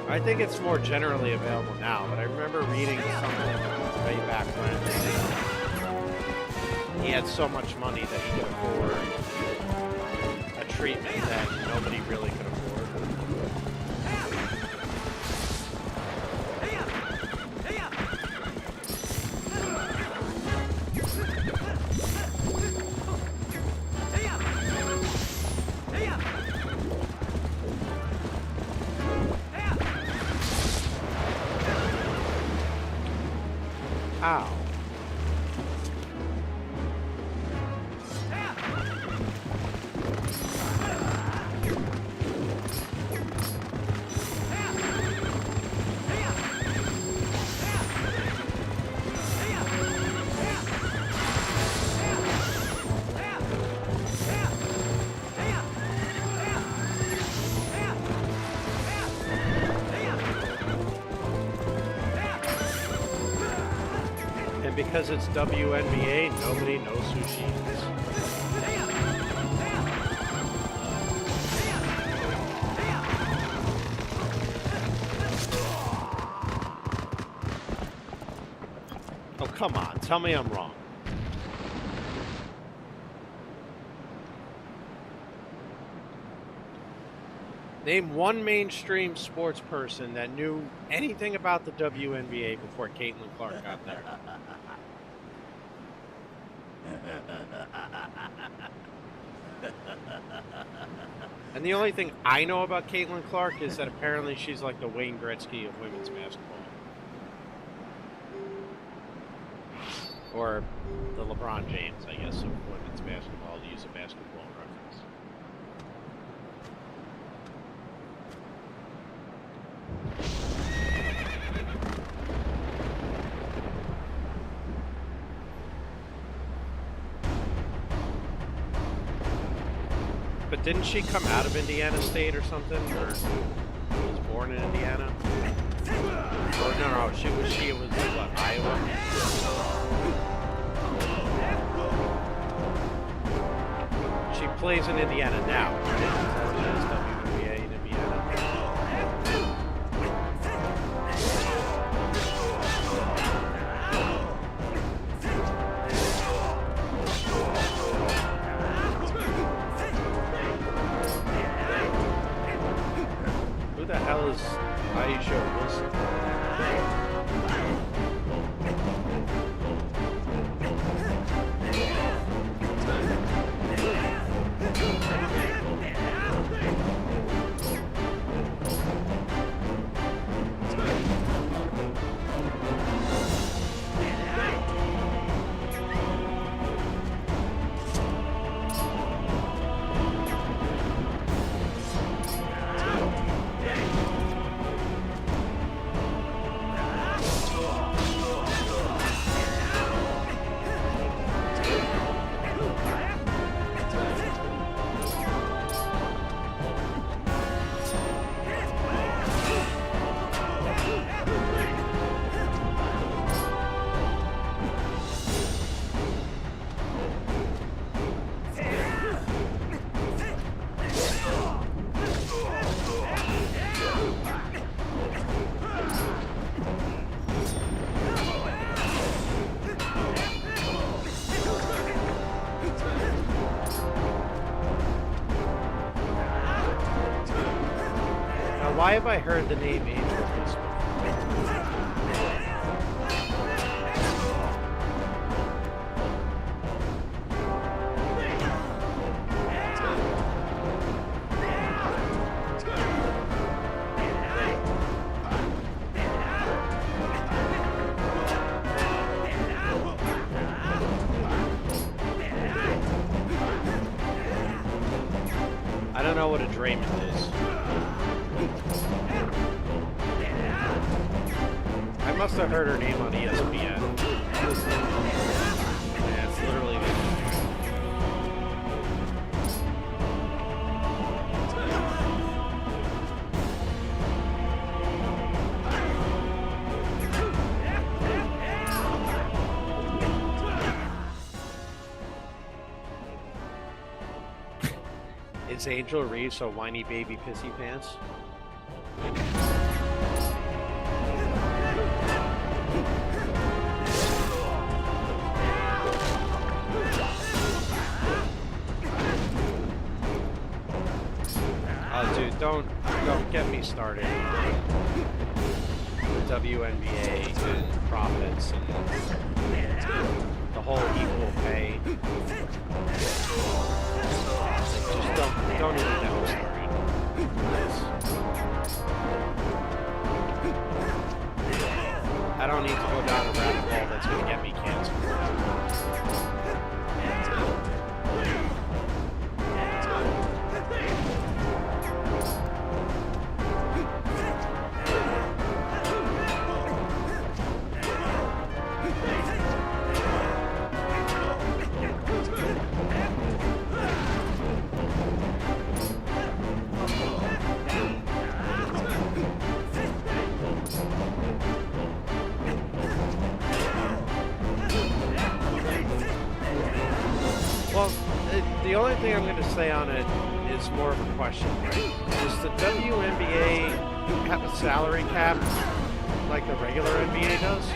I think it's more generally available now, but I remember reading something way back when he had so much money that he could afford a treatment that nobody really could afford. Ow. Because it's WNBA, nobody knows who she is. Oh, come on. Tell me I'm wrong. Name one mainstream sports person that knew anything about the WNBA before Caitlin Clark got there. And the only thing I know about Caitlin Clark is that apparently she's like the Wayne Gretzky of women's basketball. Or the LeBron James, I guess, of women's basketball, to use a basketball reference. But didn't she come out of Indiana State or something? Or was born in Indiana? Or no, she was what, Iowa? She plays in Indiana now, right? She has WNBA in Indiana. why have I heard the name Angel Reese before? I don't know what a Draymond is. I must have heard her name on ESPN. Yeah, it's literally the Is Angel Reese a whiny baby pissy pants? Oh, dude, don't get me started on the WNBA and profits and the whole equal pay. Just don't even get me started. I don't need to go down a rabbit hole that's gonna get me canceled. Well, the only thing I'm going to say on it is more of a question. Does the WNBA have a salary cap like the regular NBA does?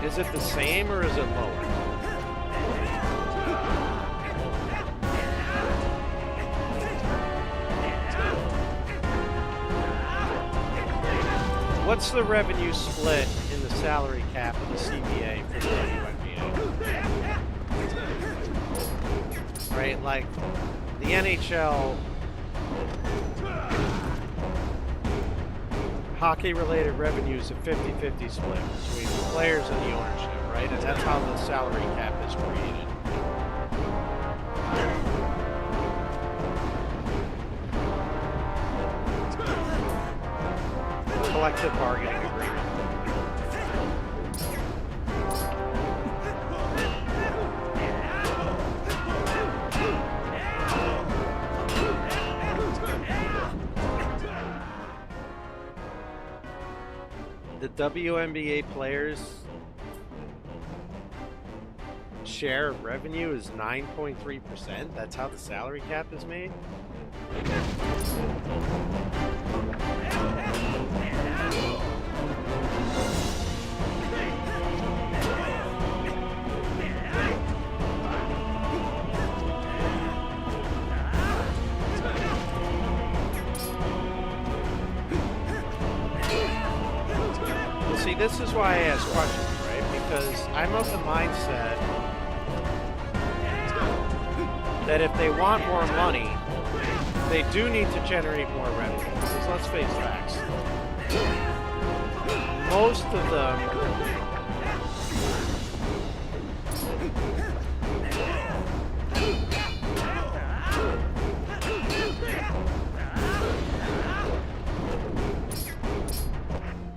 Is it the same or is it lower? What's the revenue split in the salary cap of the CBA for the WNBA? Right, like the NHL hockey-related revenues a 50-50 split between the players and the ownership, right? And that's how the salary cap is created. Collective bargaining agreement. The WNBA players' share of revenue is 9.3%. That's how the salary cap is made. See, this is why I ask questions, right? Because I'm of the mindset that if they want more money, they do need to generate more revenue. Because let's face facts. Most of them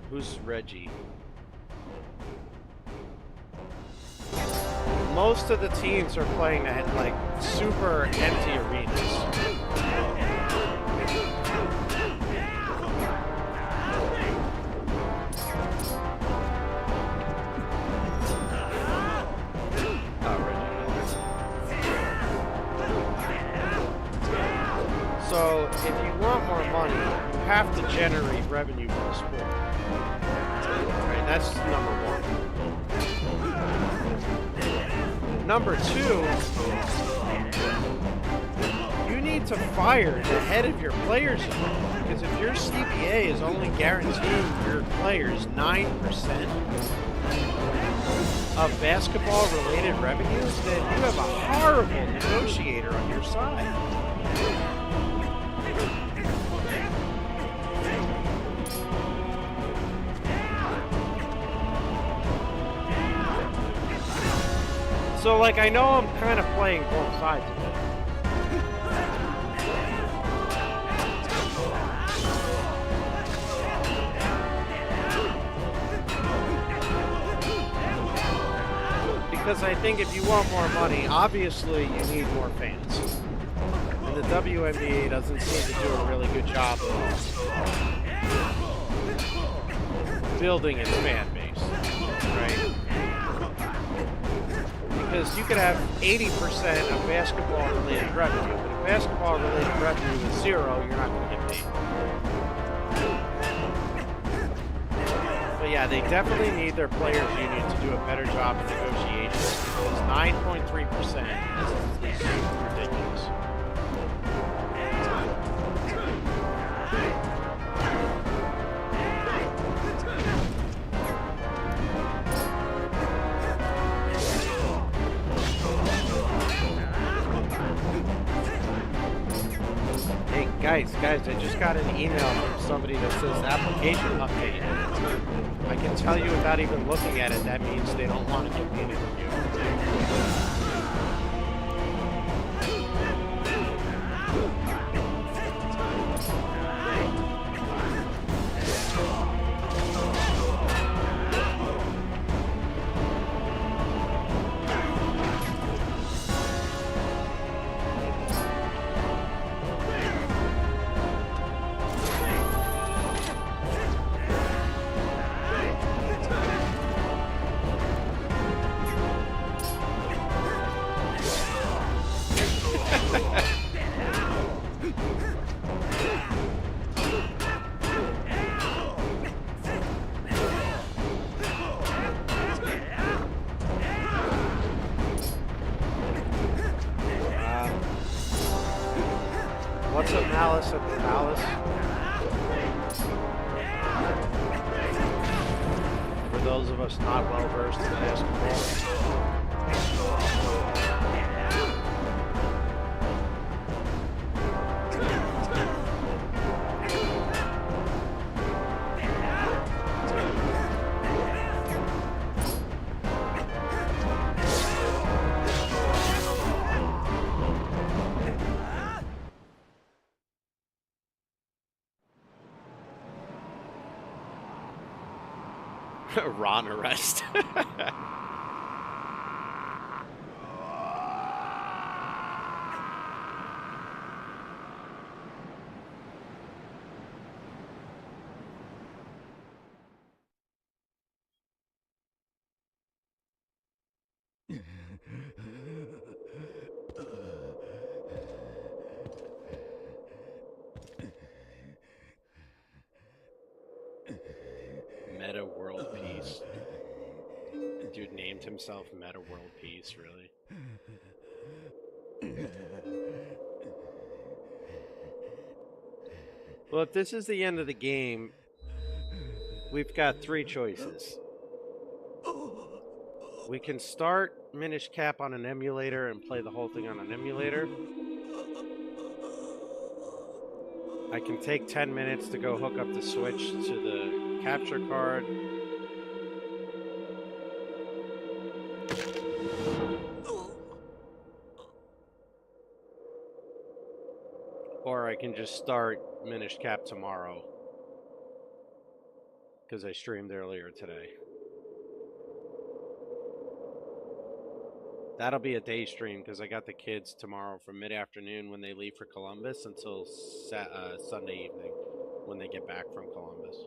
Who's Reggie? Most of the teams are playing at like super empty arenas. So if you want more money, you have to generate revenue for the sport. Right, that's number one. number two, you need to fire the head of your players union, because if your CBA is only guaranteeing your players 9% of basketball-related revenues, then you have a horrible negotiator on your side. So, like, I know I'm kind of playing both sides of it. Because I think if you want more money, obviously you need more fans. And the WNBA doesn't seem to do a really good job of building its fan base, right? Because you could have 80% of basketball-related revenue, but if basketball-related revenue is zero, you're not going to get paid. But yeah, they definitely need their players' union to do a better job of negotiations, because 9.3% is ridiculous. Guys, I just got an email from somebody that says application update. I can tell you without even looking at it, that means they don't want to give me an interview. What's a malice at the palace? For those of us not well versed in basketball. Ron arrest. Meta World Peace. Dude named himself Meta World Peace, really? Well, if this is the end of the game, we've got three choices. We can start Minish Cap on an emulator and play the whole thing on an emulator. I can take 10 minutes to go hook up the Switch to the capture card. Or I can just start Minish Cap tomorrow, because I streamed earlier today. That'll be a day stream, because I got the kids tomorrow from mid-afternoon when they leave for Columbus until Sunday evening when they get back from Columbus.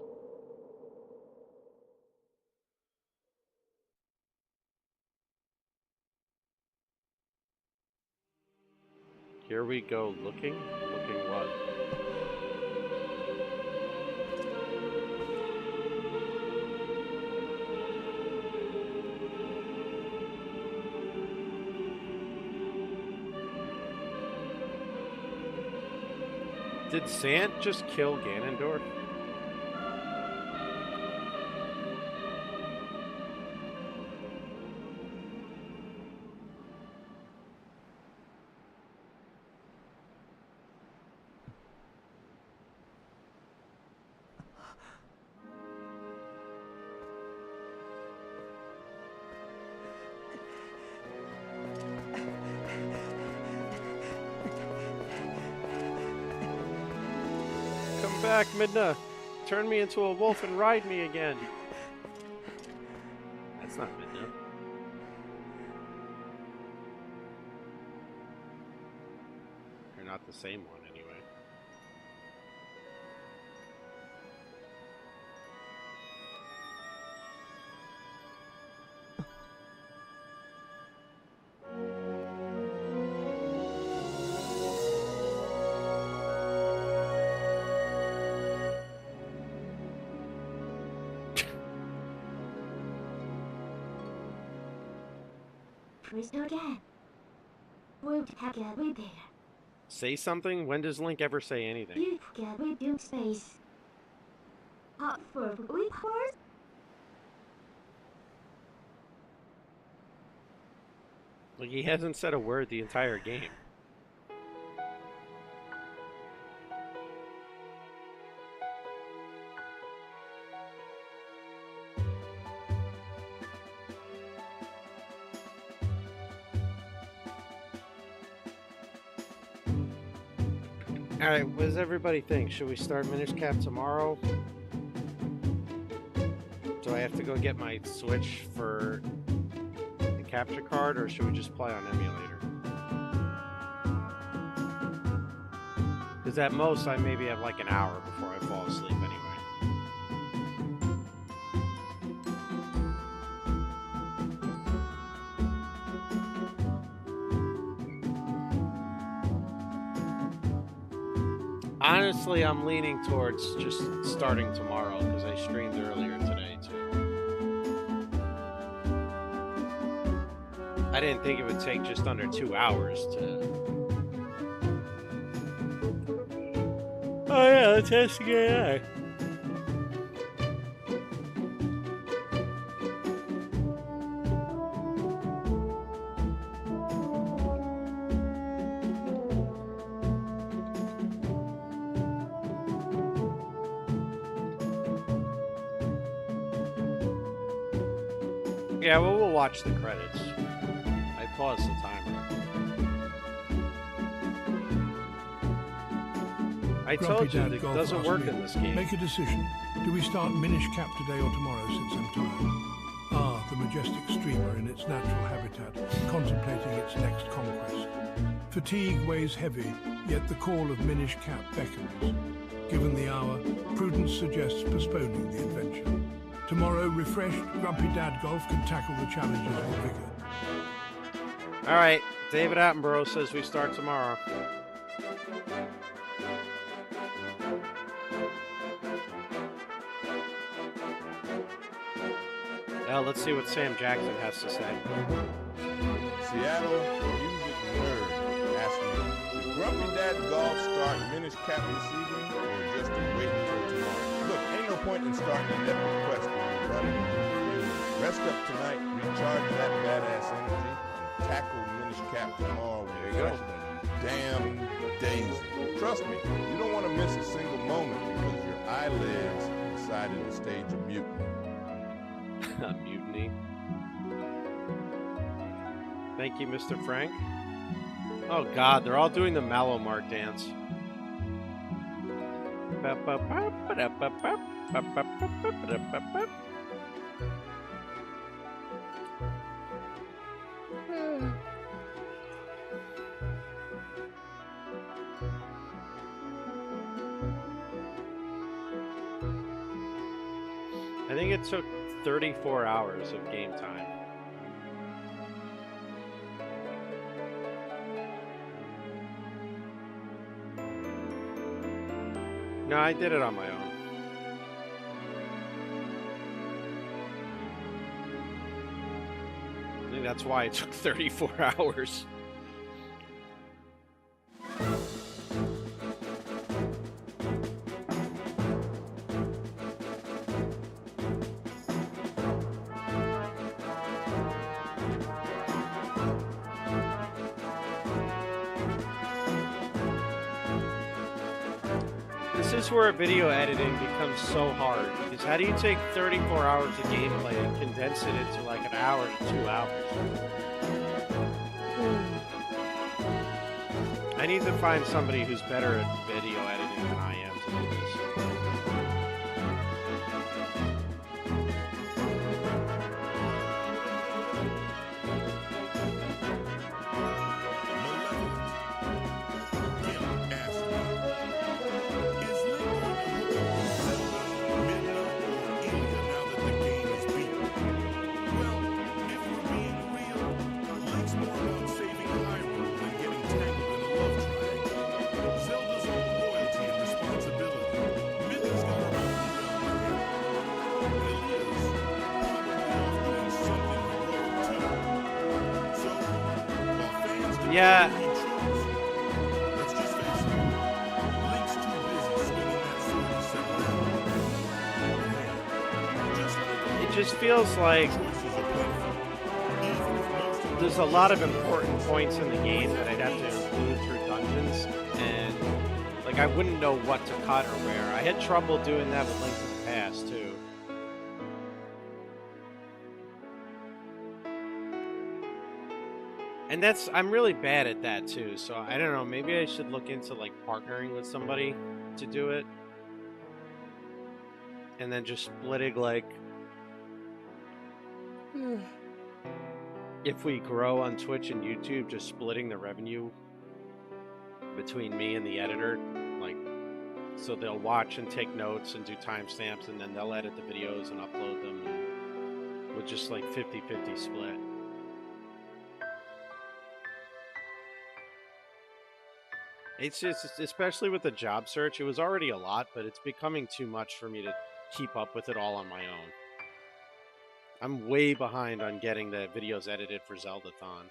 Here we go looking. Looking what? Did Sant just kill Ganondorf? Come back, Midna. Turn me into a wolf and ride me again. That's not Midna. They're not the same one, anyway. Crystal again. We'll together with there. Say something? When does Link ever say anything? You together with Doom Space. Up for reports? Like, he hasn't said a word the entire game. Alright, what does everybody think? Should we start Minish Cap tomorrow? Do I have to go get my Switch for the capture card, or should we just play on emulator? Because at most, I maybe have like an hour before I fall asleep anyway. Honestly, I'm leaning towards just starting tomorrow because I streamed earlier today too. I didn't think it would take just under 2 hours to... Oh yeah, let's test the AI. Yeah, well, we'll watch the credits. I paused the timer. I told you, it doesn't work in this game. Make a decision. Do we start Minish Cap today or tomorrow, since I'm tired? Ah, the majestic streamer in its natural habitat, contemplating its next conquest. Fatigue weighs heavy, yet the call of Minish Cap beckons. Given the hour, prudence suggests postponing the adventure. Tomorrow, refreshed, Grumpy Dad Golf can tackle the challenges with vigor. Alright, David Attenborough says we start tomorrow. Well, let's see what Sam Jackson has to say. Seattle music nerd asking me, should Grumpy Dad Golf start Minish Cap this evening or just wait until tomorrow? Look, ain't no point in starting an epic quest when you're running. Rest up tonight, recharge that badass energy, and tackle Minish Cap tomorrow with fresh damn daisy. Trust me, you don't want to miss a single moment because your eyelids decided to stage a mutiny. Mutiny. Thank you, Mr. Frank. Oh god, they're all doing the Mallow Mark dance. I think it took 34 hours of game time. No, I did it on my own. I think that's why it took 34 hours. This is where video editing becomes so hard. Because how do you take 34 hours of gameplay and condense it into like an hour to 2 hours? I need to find somebody who's better at video editing than I am to do this. Yeah. It just feels like there's a lot of important points in the game that I'd have to include through dungeons, and like I wouldn't know what to cut or where. I had trouble doing that with Link to the Past too. And I'm really bad at that too, so I don't know, maybe I should look into like partnering with somebody to do it. And then just splitting like... if we grow on Twitch and YouTube, just splitting the revenue between me and the editor. Like, so they'll watch and take notes and do timestamps, and then they'll edit the videos and upload them. And with just like 50-50 split. It's just, especially with the job search, it was already a lot, but it's becoming too much for me to keep up with it all on my own. I'm way behind on getting the videos edited for Zeldathon.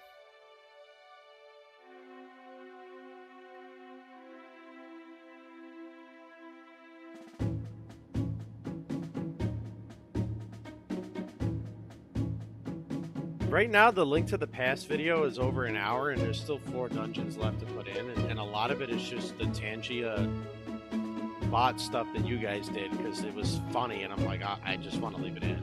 Right now, the Link to the Past video is over an hour, and there's still 4 dungeons left to put in, and a lot of it is just the Tangia bot stuff that you guys did, because it was funny, and I'm like, I just want to leave it in.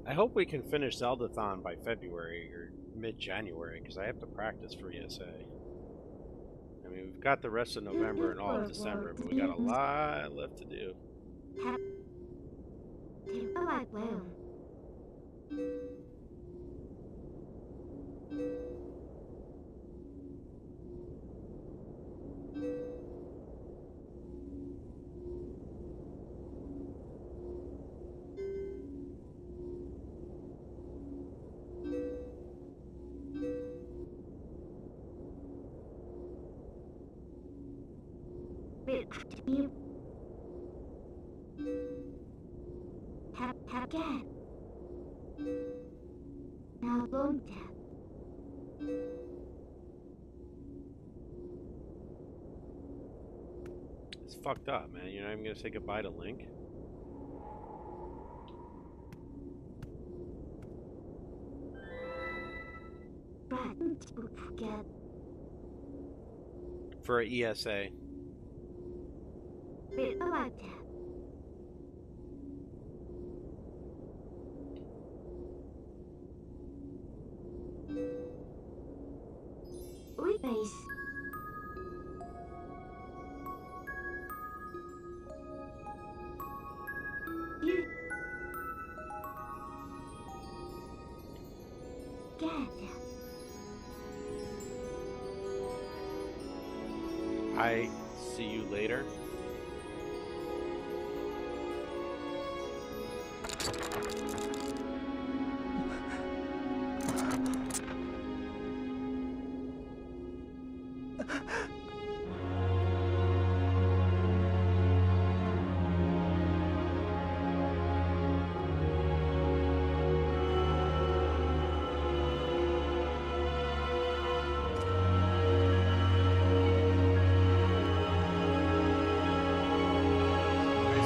I hope we can finish Zeldathon by February or mid-January, because I have to practice for ESA. I mean, we've got the rest of November and all of December, but we got a lot left to do. Again. Now long tap. It's fucked up, man. You're not even gonna say goodbye to Link? Forget. For a ESA. Bit like that. We face. You get that. I see you later.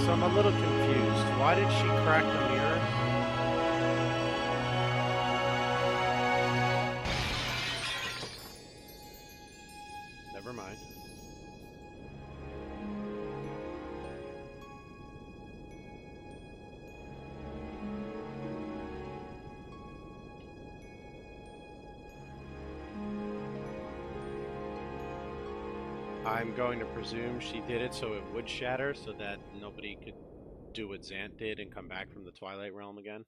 So I'm a little confused. Why did she crack the mirror? Never mind. I'm going to presume she did it so it would shatter so that nobody could do what Zant did and come back from the Twilight Realm again.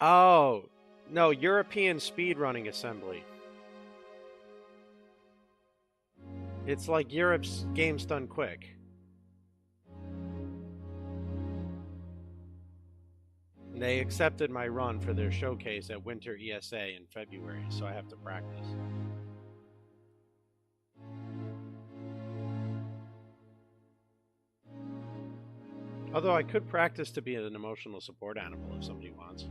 Oh, no, European speedrunning assembly. It's like Europe's games done quick. And they accepted my run for their showcase at Winter ESA in February, so I have to practice. Although I could practice to be an emotional support animal if somebody wants.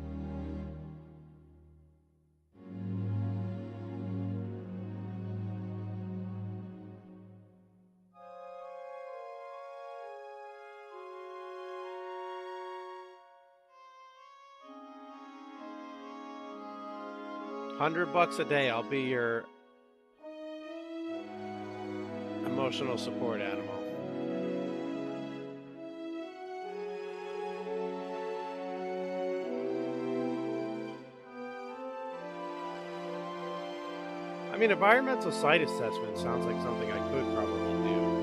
$100 a day, I'll be your emotional support animal. I mean, environmental site assessment sounds like something I could probably do.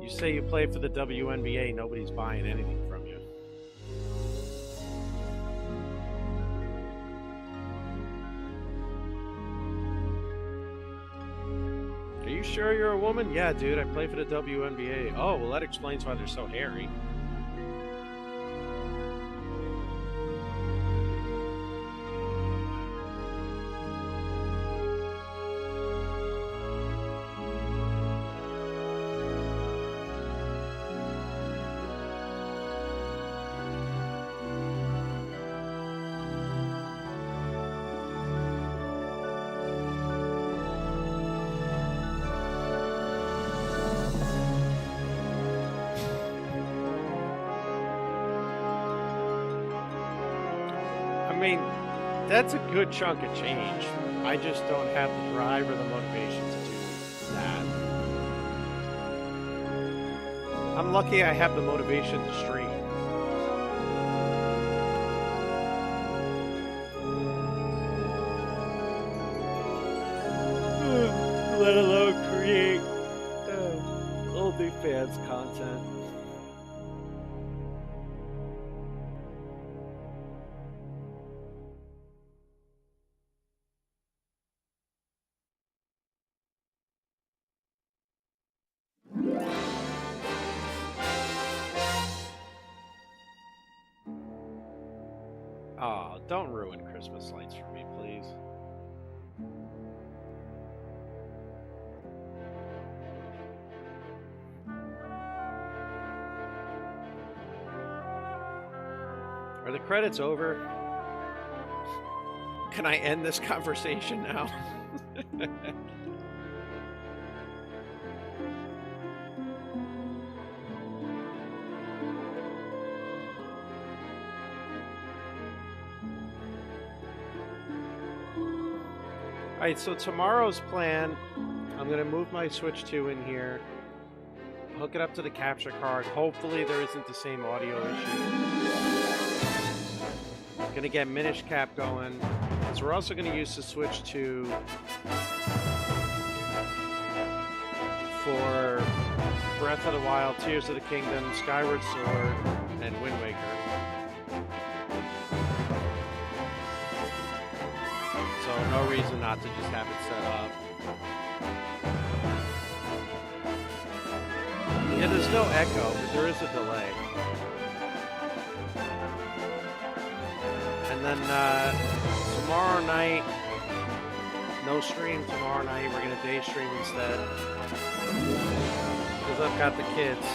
You say you play for the WNBA, nobody's buying anything from you. Are you sure you're a woman? Yeah, dude, I play for the WNBA. Oh, well, that explains why they're so hairy. I mean, that's a good chunk of change. I just don't have the drive or the motivation to do that. I'm lucky I have the motivation to stream. Let alone create OnlyFans content. Oh, don't ruin Christmas lights for me, please. Are the credits over? Can I end this conversation now? Alright, so tomorrow's plan, I'm going to move my Switch 2 in here, hook it up to the capture card. Hopefully there isn't the same audio issue. Going to get Minish Cap going. So we're also going to use the Switch 2 for Breath of the Wild, Tears of the Kingdom, Skyward Sword, and Wind Waker. So no reason not to just have it set up. Yeah, there's no echo, but there is a delay. And then tomorrow night, no stream tomorrow night. We're going to day stream instead. Because I've got the kids.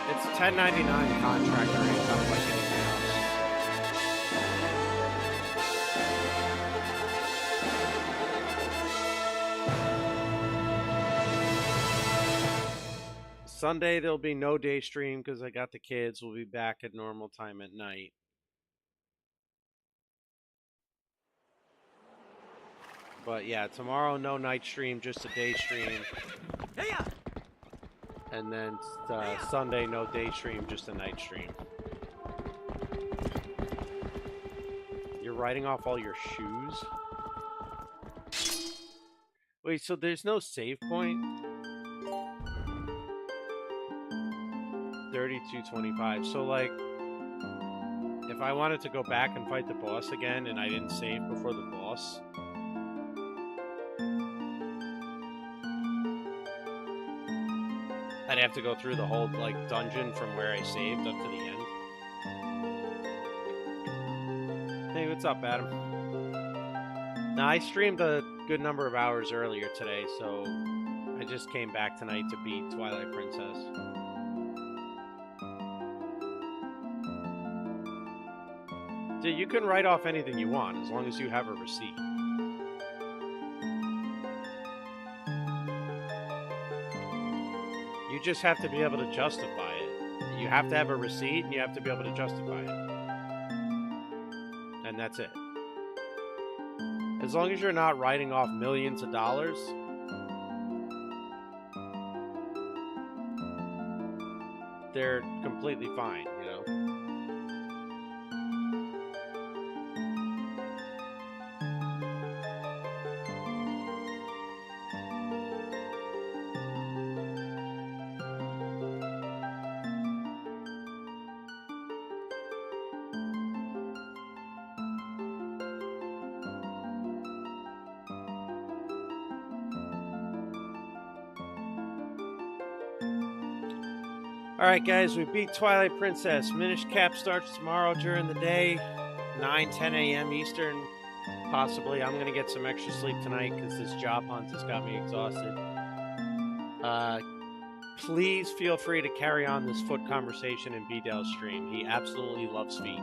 It's $10.99 contractor income like anything else. Sunday there'll be no day stream because I got the kids. We'll be back at normal time at night. But yeah, tomorrow no night stream, just a day stream. And then Sunday no day stream, just a night stream. You're writing off all your shoes? Wait, so there's no save point? 32:25. So like, if I wanted to go back and fight the boss again and I didn't save before the boss, I'd have to go through the whole like dungeon from where I saved up to the end. Hey, what's up, Adam? Now I streamed a good number of hours earlier today, so I just came back tonight to beat Twilight Princess. Dude, you can write off anything you want as long as you have a receipt. You just have to be able to justify it. You have to have a receipt and you have to be able to justify it. And that's it. As long as you're not writing off millions of dollars, they're completely fine, you know? Alright guys, we beat Twilight Princess. Minish Cap starts tomorrow during the day, 9-10 a.m. Eastern. Possibly. I'm going to get some extra sleep tonight because this job hunt has got me exhausted. Please feel free to carry on this foot conversation in B-Dell's stream. He absolutely loves feet.